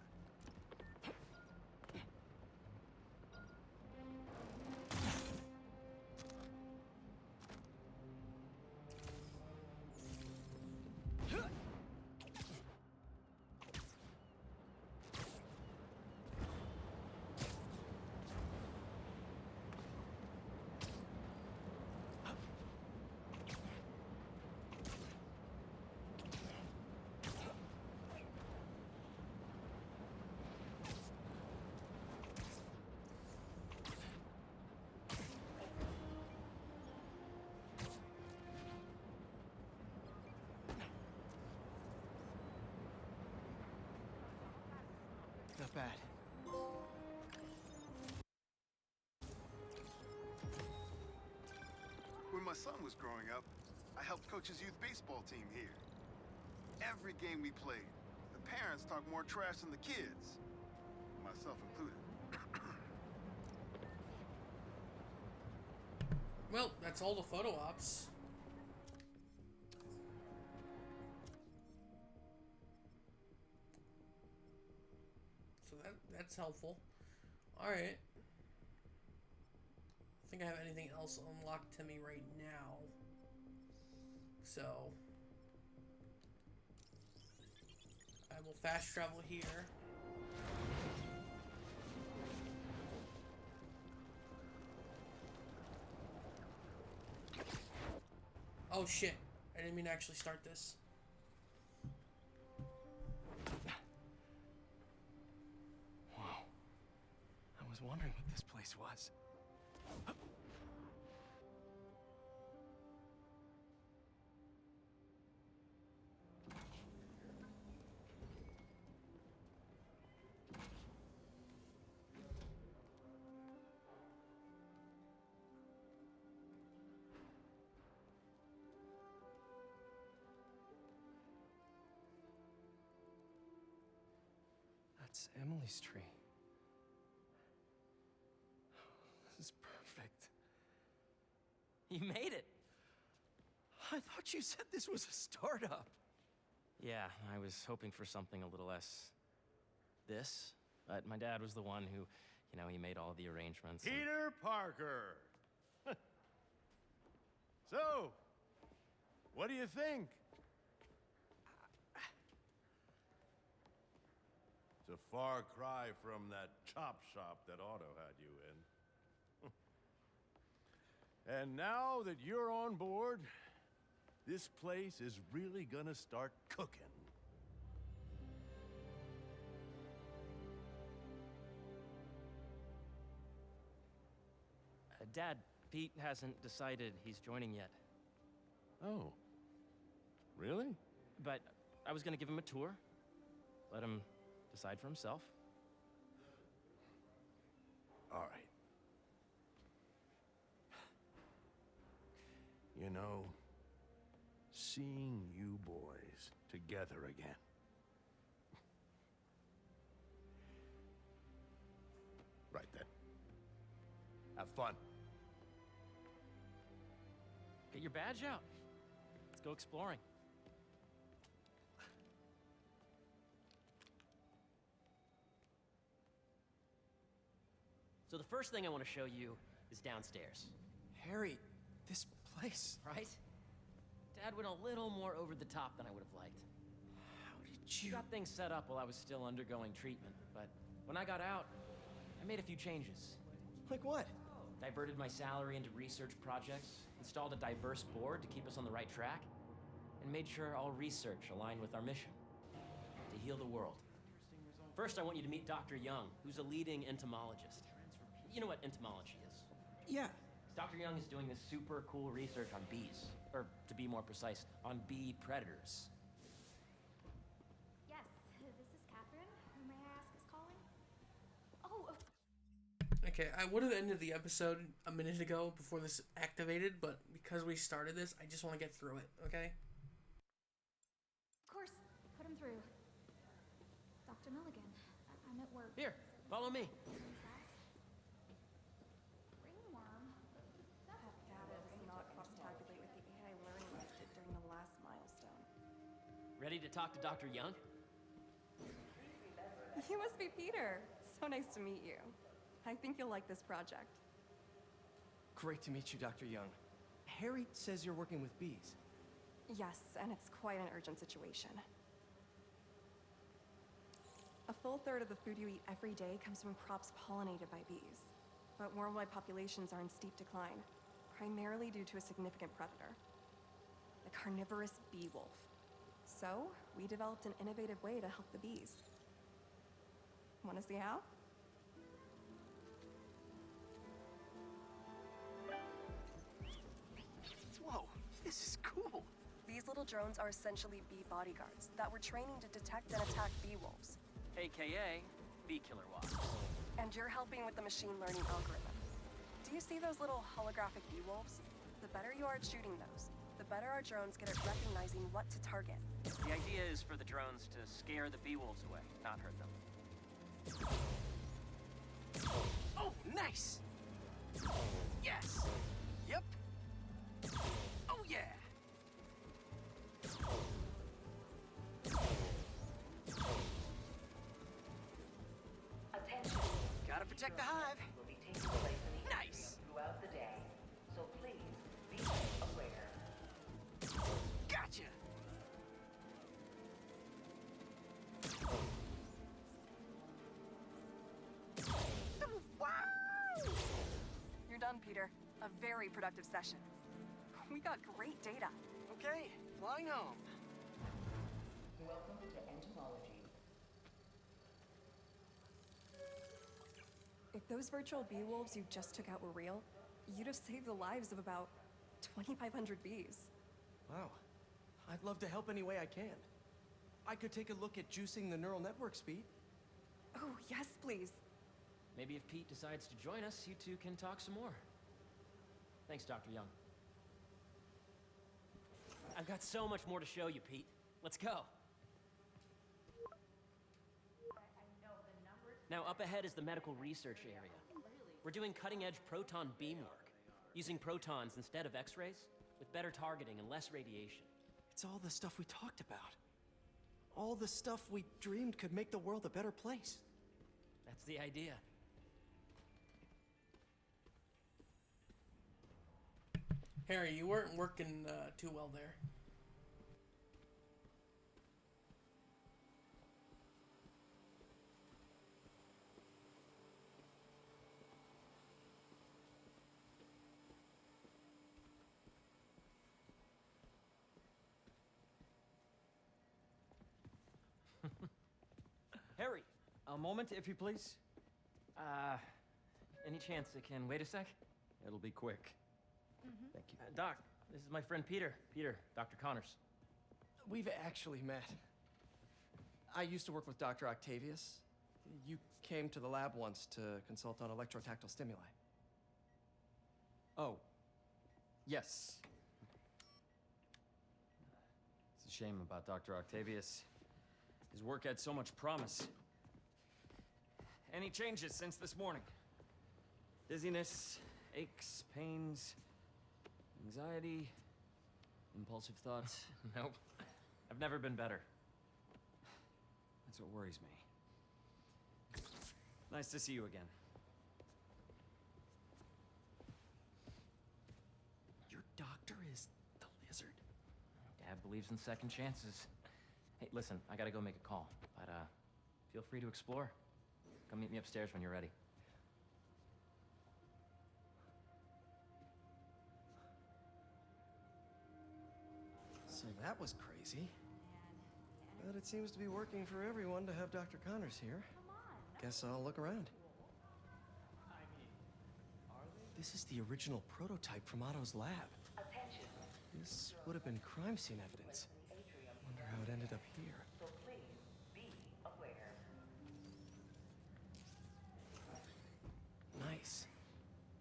Not bad. When my son was growing up, I helped coach his youth baseball team here. Every game we played, the parents talked more trash than the kids, myself included. Well, that's all the photo ops. So that's helpful. Alright. I think I have anything else unlocked to me right now. So I will fast travel here. Oh shit, I didn't mean to actually start this. wondering what this place was. That's Emily's tree. This is perfect. You made it! I thought you said this was a startup. Yeah, I was hoping for something a little less... this. But my dad was the one who, he made all the arrangements. Peter Parker! So, what do you think? It's a far cry from that chop shop that Otto had you in. And now that you're on board, this place is really gonna start cooking. Dad, Pete hasn't decided he's joining yet. Oh. Really? But I was gonna give him a tour. Let him decide for himself. All right. You know, seeing you boys together again. Right then. Have fun. Get your badge out. Let's go exploring. So the first thing I want to show you is downstairs. Harry, this place... Right? Dad went a little more over the top than I would have liked. How did you... Got things set up while I was still undergoing treatment, but when I got out, I made a few changes. Like what? Diverted my salary into research projects, installed a diverse board to keep us on the right track, and made sure all research aligned with our mission, to heal the world. First, I want you to meet Dr. Young, who's a leading entomologist. You know what entomology is? Yeah. Dr. Young is doing this super cool research on bees, or to be more precise, on bee predators. Yes, this is Catherine. Who may I ask is calling? Oh, Okay, I would have ended the episode a minute ago before this activated, but because we started this, I just want to get through it, okay? of course. Put him through. Dr. Milligan, I'm at work. Here, follow me. Ringworm? Data does not cross-tabulate with the AI learning I did during the last milestone. Ready to talk to Dr. Young? You must be Peter. So nice to meet you. I think you'll like this project. Great to meet you, Dr. Young. Harry says you're working with bees. Yes, and it's quite an urgent situation. A full third of the food you eat every day comes from crops pollinated by bees. But worldwide populations are in steep decline, primarily due to a significant predator, the carnivorous bee wolf. So, we developed an innovative way to help the bees. Want to see how? Whoa, this is cool. These little drones are essentially bee bodyguards that we're training to detect and attack bee wolves. AKA bee killer wasps. And you're helping with the machine learning algorithm. Do you see those little holographic bee wolves? The better you are at shooting those, the better our drones get at recognizing what to target. The idea is for the drones to scare the bee wolves away, not hurt them. Oh, nice! Yes! Yep! Oh, yeah! Attention. Gotta protect the hive. Will be taking place in the Nice. area throughout the day, so please be aware. Gotcha! Wow! You're done, Peter. A very productive session. We got great data. Okay, flying home. Welcome to entomology. If those virtual bee wolves you just took out were real, you'd have saved the lives of about 2,500 bees. Wow. I'd love to help any way I can. I could take a look at juicing the neural network speed. Oh, yes, please. Maybe if Pete decides to join us, you two can talk some more. Thanks, Dr. Young. I've got so much more to show you, Pete. Let's go. Now, up ahead is the medical research area. We're doing cutting-edge proton beam work, using protons instead of X-rays, with better targeting and less radiation. It's all the stuff we talked about. All the stuff we dreamed could make the world a better place. That's the idea. Harry, you weren't working too well there. Harry! A moment, if you please. Any chance it can wait a sec? It'll be quick. Thank you. Doc, this is my friend Peter. Peter, Dr. Connors. We've actually met. I used to work with Dr. Octavius. You came to the lab once to consult on electrotactile stimuli. Oh. Yes. It's a shame about Dr. Octavius. His work had so much promise. Any changes since this morning? Dizziness, aches, pains, anxiety, impulsive thoughts? Nope. I've never been better. That's what worries me. Nice to see you again. Your doctor is the lizard? Dad believes in second chances. Hey, listen, I gotta go make a call, but feel free to explore. Come meet me upstairs when you're ready. So that was crazy. But it seems to be working for everyone to have Dr. Connors here. Guess I'll look around. This is the original prototype from Otto's lab. Attention. This would have been crime scene evidence. Wonder how it ended up here. So please be aware. Nice.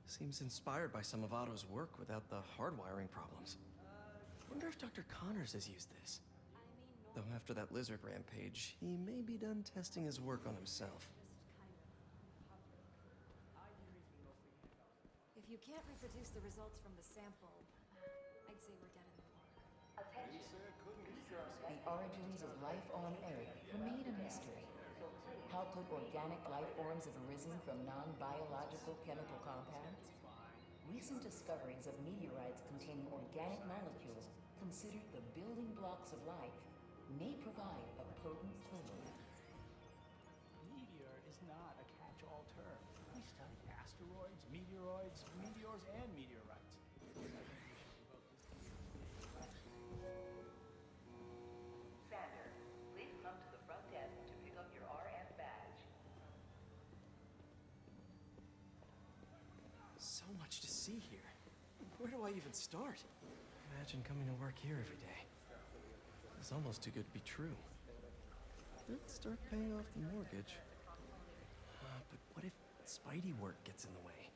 Seems inspired by some of Otto's work without the hardwiring problems. Wonder if Dr. Connors has used this. Though after that lizard rampage, he may be done testing his work on himself. If you can't reproduce the results from the sample, I'd say we're dead in the water. Attention. The origins of life on Earth remain a mystery. How could organic life forms have arisen from non-biological chemical compounds? Recent discoveries of meteorites containing organic molecules considered the building blocks of life may provide a potent clue. Meteor is not a catch-all term. We study asteroids, meteoroids, meteors, and meteorites. Sander, please come to the front desk to pick up your RF badge. So much to see here. Where do I even start? Imagine coming to work here every day. It's almost too good to be true. Let's start paying off the mortgage. But what if Spidey work gets in the way?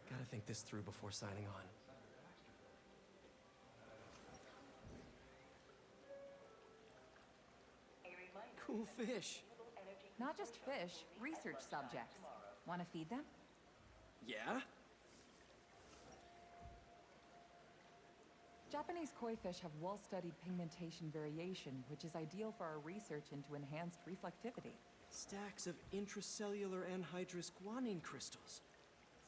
Gotta think this through before signing on. Cool fish. Not just fish, research subjects. Want to feed them? Yeah? Japanese koi fish have well-studied pigmentation variation, which is ideal for our research into enhanced reflectivity. Stacks of intracellular anhydrous guanine crystals.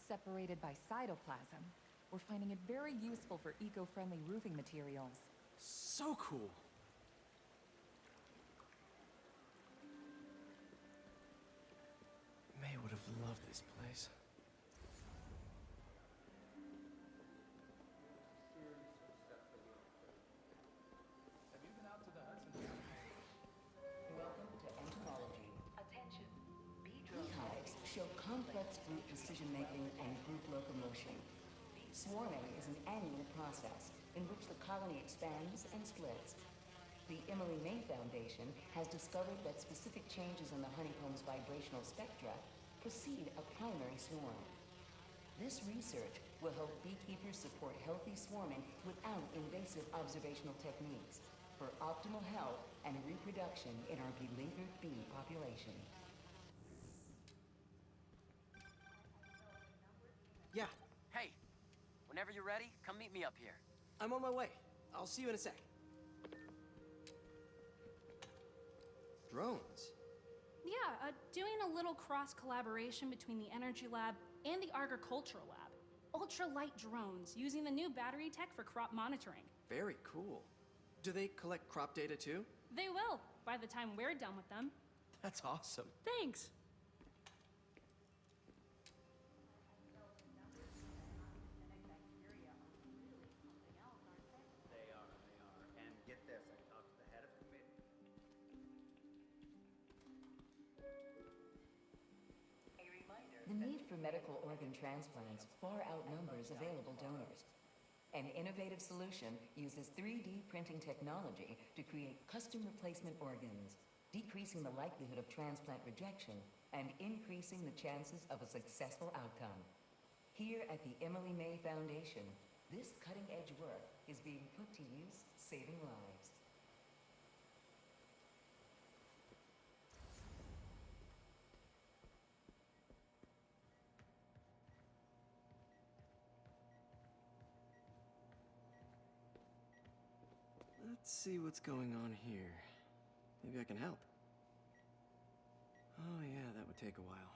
Separated by cytoplasm, we're finding it very useful for eco-friendly roofing materials. So cool. May would have loved this place. Welcome to entomology. Attention. Beehives show complex group decision-making and group locomotion. Swarming is an annual process in which the colony expands and splits. The Emily May Foundation has discovered that specific changes in the honeycomb's vibrational spectra precede a primary swarm. This research will help beekeepers support healthy swarming without invasive observational techniques for optimal health and reproduction in our beleaguered bee population. Yeah, Hey, whenever you're ready, come meet me up here. I'm on my way. I'll see you in a sec. Drones? Yeah, doing a little cross-collaboration between the Energy Lab and the Agricultural Lab. Ultralight drones, using the new battery tech for crop monitoring. Very cool. Do they collect crop data too? They will, by the time we're done with them. That's awesome. Thanks. They are. And get this, I talked to the head of committee. The need for medical organ transplants far outnumbers available donors. An innovative solution uses 3D printing technology to create custom replacement organs, decreasing the likelihood of transplant rejection and increasing the chances of a successful outcome. Here at the Emily May Foundation, this cutting-edge work is being put to use, saving lives. Let's see what's going on here. Maybe I can help. Oh yeah, that would take a while.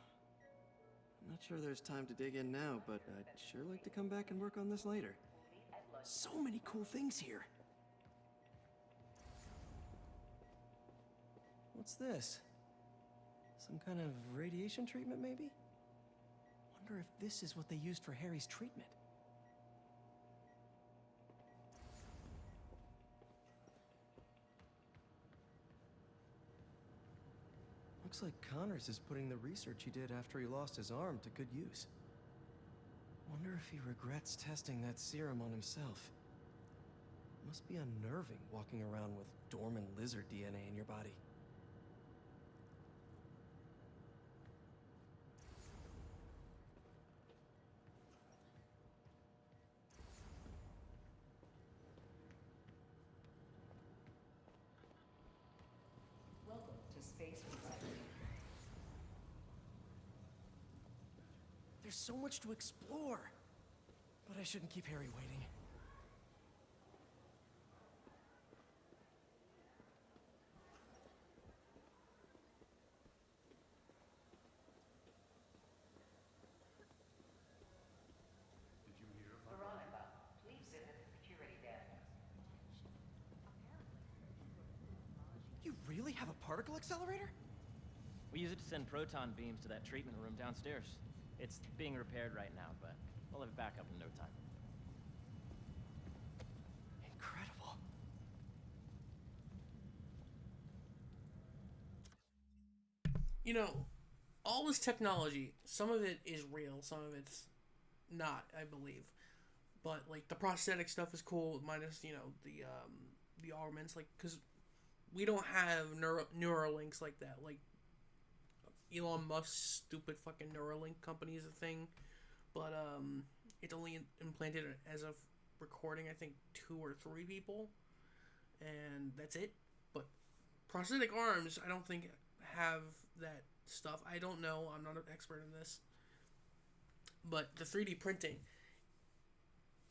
I'm not sure there's time to dig in now, but I'd sure like to come back and work on this later. So many cool things here. What's this? Some kind of radiation treatment, maybe? Wonder if this is what they used for Harry's treatment. Looks like Connors is putting the research he did after he lost his arm to good use. Wonder if he regrets testing that serum on himself. Must be unnerving walking around with dormant lizard DNA in your body. Welcome to Space Recycling. There's so much to explore. But I shouldn't keep Harry waiting. Veronica, please visit the security desk. You really have a particle accelerator? We use it to send proton beams to that treatment room downstairs. It's being repaired right now, but we'll have it back up in no time. Incredible. You know, all this technology, some of it is real, some of it's not, I believe. But like the prosthetic stuff is cool, minus the augments, like because we don't have Neuralinks like that. Like Elon Musk's stupid fucking Neuralink company is a thing, but it's only implanted as of recording, I think 2 or 3 people, and that's it. But prosthetic arms, I don't think have that stuff. I don't know. I'm not an expert in this, but the 3D printing.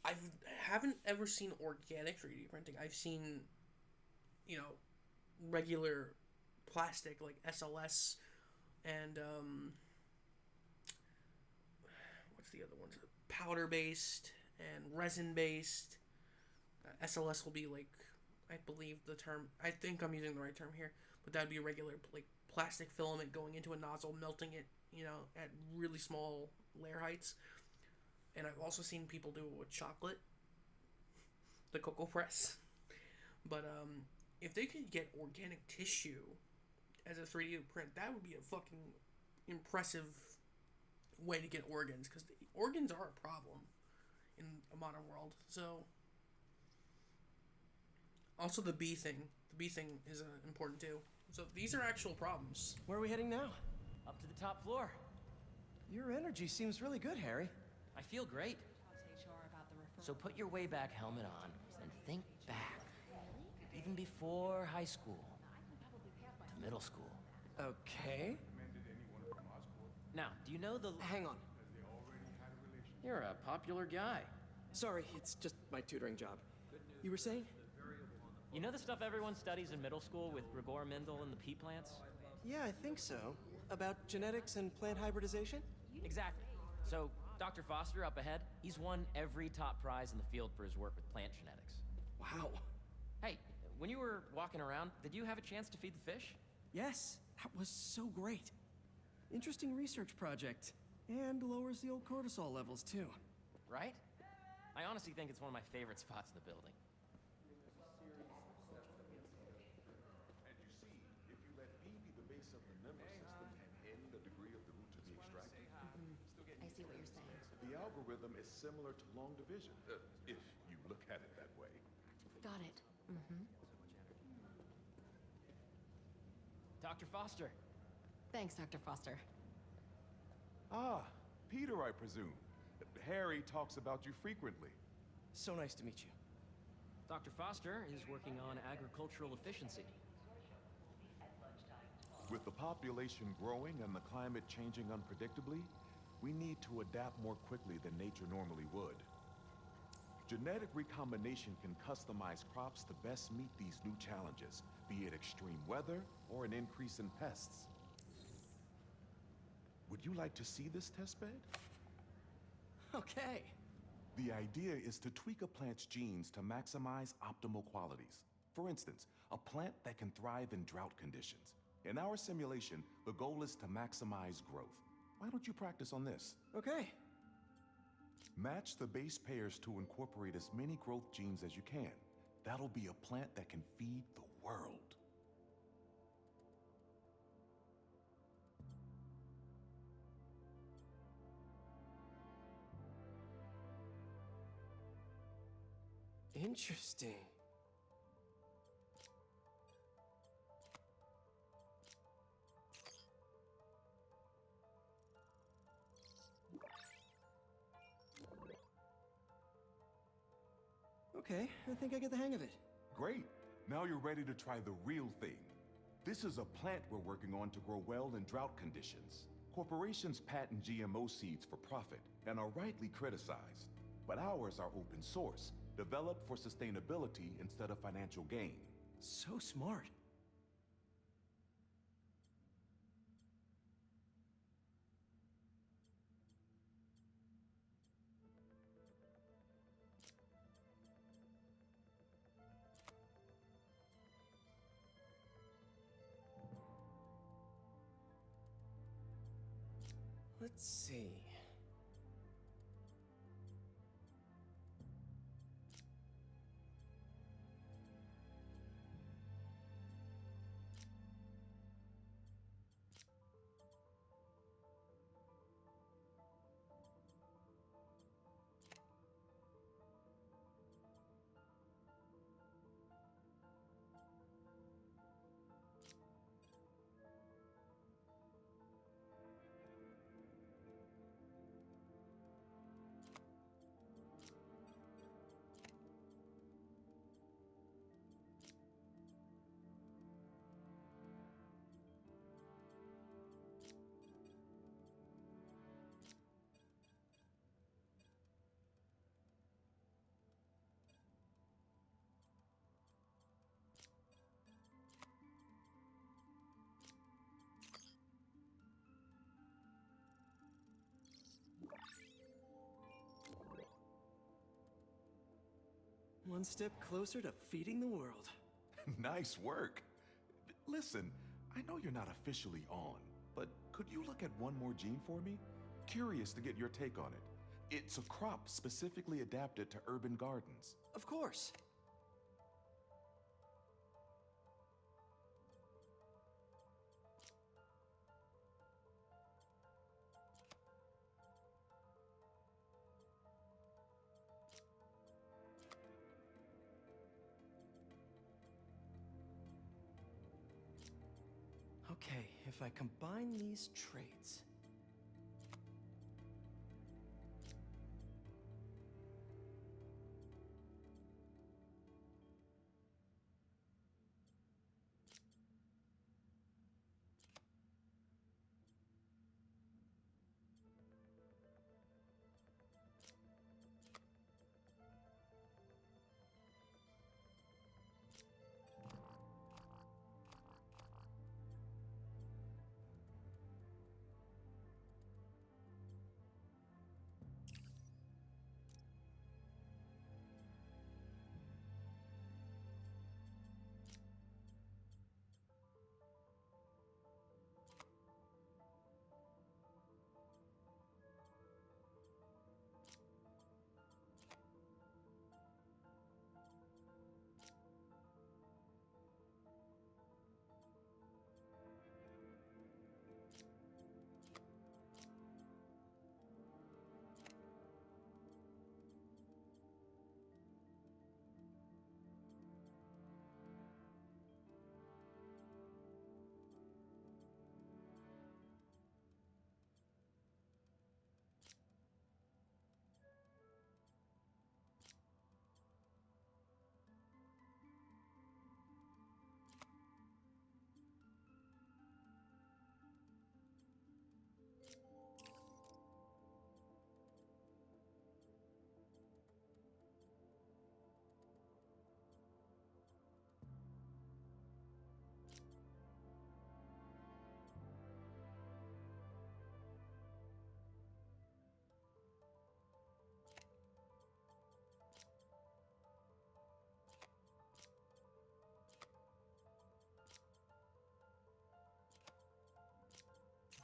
I haven't ever seen organic 3D printing. I've seen, regular plastic like SLS and what's the other ones? Powder based and resin based. SLS will be like, I believe the term. I think I'm using the right term here, but that'd be a regular like plastic filament going into a nozzle, melting it, at really small layer heights. And I've also seen people do it with chocolate, the cocoa press. But if they could get organic tissue as a 3D print, that would be a fucking impressive way to get organs, because organs are a problem in a modern world. So, also the bee thing. The bee thing is important too. So these are actual problems. Where are we heading now? Up to the top floor. Your energy seems really good, Harry. I feel great. So put your way back helmet on and think back. Even before high school. To middle school. Okay. Now, do you know the... Hang on. You're a popular guy. Sorry, it's just my tutoring job. You were saying? You know the stuff everyone studies in middle school with Gregor Mendel and the pea plants? Yeah, I think so. About genetics and plant hybridization? Exactly. So, Dr. Foster up ahead, he's won every top prize in the field for his work with plant genetics. Wow. Hey, when you were walking around, did you have a chance to feed the fish? Yes, that was so great. Interesting research project. And lowers the old cortisol levels, too. Right? I honestly think it's one of my favorite spots in the building. And you see, if you let P be the base of the member system and N the degree of the root to be extracted, I see what you're saying. the algorithm is similar to long division, if you look at it that way. Got it. Mm-hmm. Dr. Foster. Thanks, Dr. Foster. Ah, Peter, I presume. Harry talks about you frequently. So nice to meet you. Dr. Foster is working on agricultural efficiency. With the population growing and the climate changing unpredictably, we need to adapt more quickly than nature normally would. Genetic recombination can customize crops to best meet these new challenges, be it extreme weather or an increase in pests. Would you like to see this testbed? Okay. The idea is to tweak a plant's genes to maximize optimal qualities. For instance, a plant that can thrive in drought conditions. In our simulation, the goal is to maximize growth. Why don't you practice on this? Okay. Match the base pairs to incorporate as many growth genes as you can. That'll be a plant that can feed the world. Interesting. Okay, I think I get the hang of it. Great. Now you're ready to try the real thing. This is a plant we're working on to grow well in drought conditions. Corporations patent GMO seeds for profit and are rightly criticized. But ours are open source, developed for sustainability instead of financial gain. So smart. Let's see. One step closer to feeding the world. Nice work. Listen, I know you're not officially on, but could you look at one more gene for me? Curious to get your take on it. It's a crop specifically adapted to urban gardens. Of course. if I combine these traits.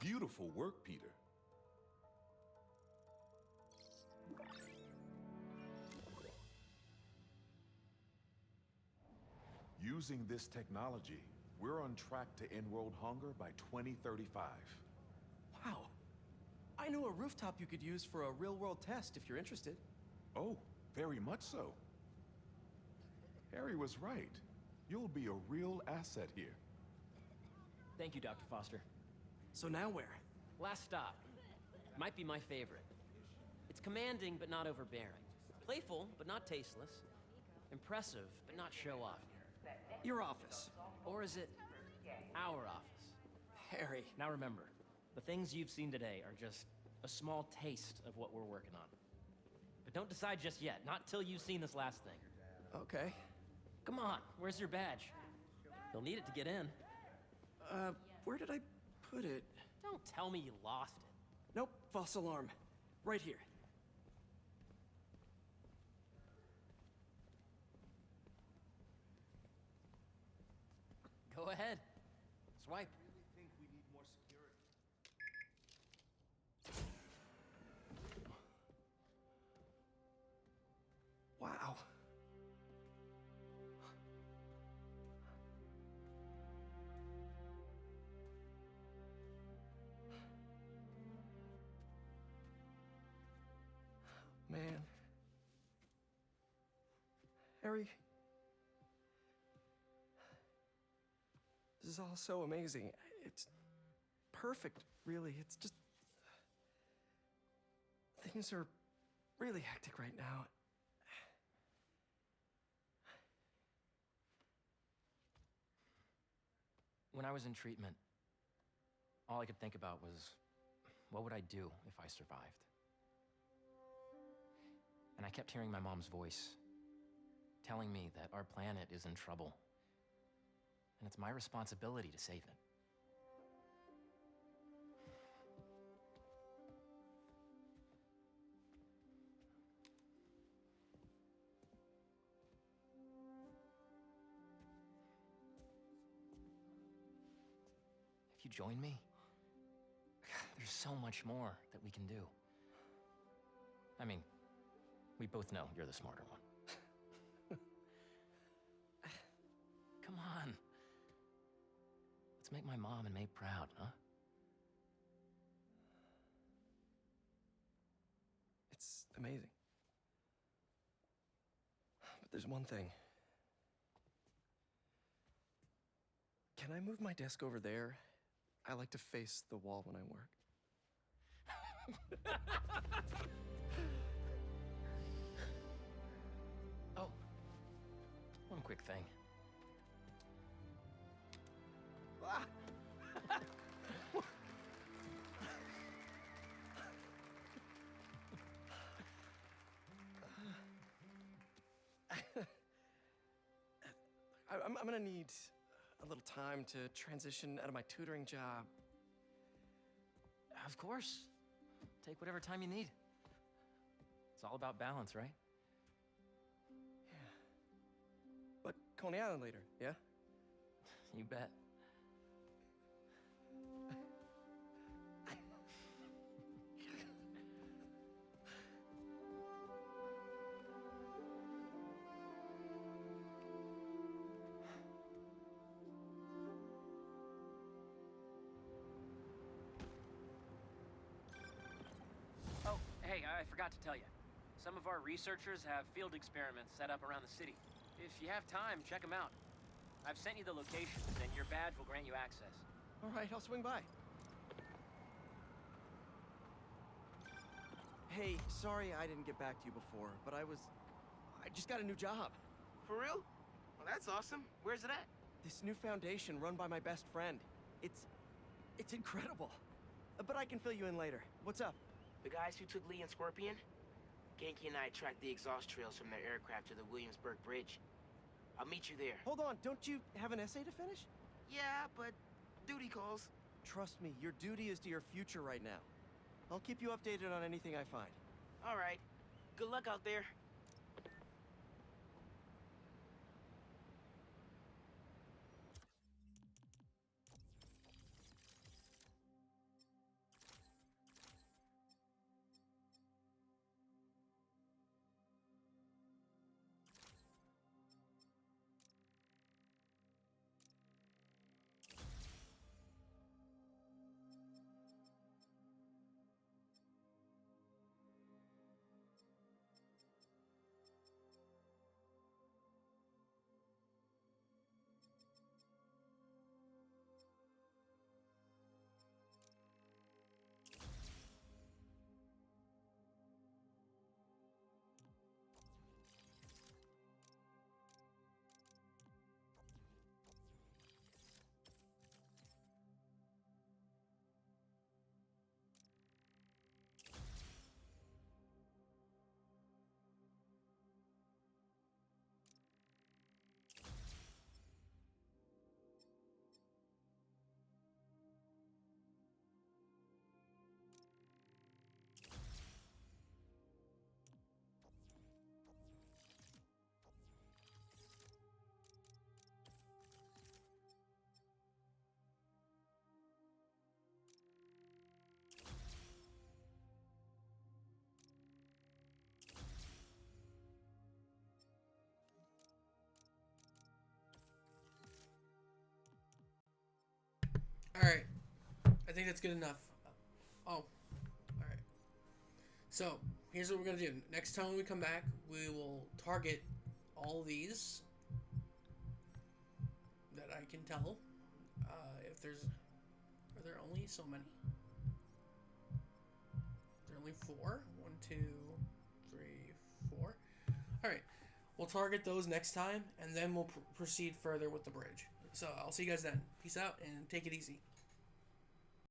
Beautiful work, Peter. Using this technology, we're on track to end world hunger by 2035. Wow. I know a rooftop you could use for a real-world test if you're interested. Oh, very much so. Harry was right. You'll be a real asset here. Thank you, Dr. Foster. So now where? Last stop. Might be my favorite. It's commanding, but not overbearing. Playful, but not tasteless. Impressive, but not show-off. Your office. Or is it our office? Harry. Now remember, the things you've seen today are just a small taste of what we're working on. But don't decide just yet, not till you've seen this last thing. Okay. Come on, where's your badge? You'll need it to get in. Where did I put it? Don't tell me you lost it. Nope, false alarm. Right here. Go ahead. Swipe. Wow. Man. Harry. This is all so amazing. It's perfect, really. It's just... things are really hectic right now. When I was in treatment, all I could think about was, what would I do if I survived? And I kept hearing my mom's voice, telling me that our planet is in trouble, and it's my responsibility to save it. If you join me, there's so much more that we can do. I mean, we both know you're the smarter one. Come on. Let's make my mom and May proud, huh? It's amazing. But there's one thing. Can I move my desk over there? I like to face the wall when I work. Oh, one quick thing. Ah! I'm gonna need a little time to transition out of my tutoring job. Of course. Take whatever time you need. It's all about balance, right? But Coney Island later, yeah? You bet. Oh, hey, I forgot to tell you. Some of our researchers have field experiments set up around the city. If you have time, check them out. I've sent you the locations, and your badge will grant you access. All right, I'll swing by. Hey, sorry I didn't get back to you before, but I just got a new job. For real? Well, that's awesome. Where's it at? This new foundation run by my best friend. It's incredible. But I can fill you in later. What's up? The guys who took Lee and Scorpion? Genki and I tracked the exhaust trails from their aircraft to the Williamsburg Bridge. I'll meet you there. Hold on, don't you have an essay to finish? Yeah, but duty calls. Trust me, your duty is to your future right now. I'll keep you updated on anything I find. All right. Good luck out there. Alright. I think that's good enough. Oh. Alright. So, here's what we're going to do. Next time we come back, we will target all these that I can tell. If there's... Are there only so many? There are only 4. 1, 2, 3, 4. Alright. We'll target those next time, and then we'll proceed further with the bridge. So, I'll see you guys then. Peace out, and take it easy.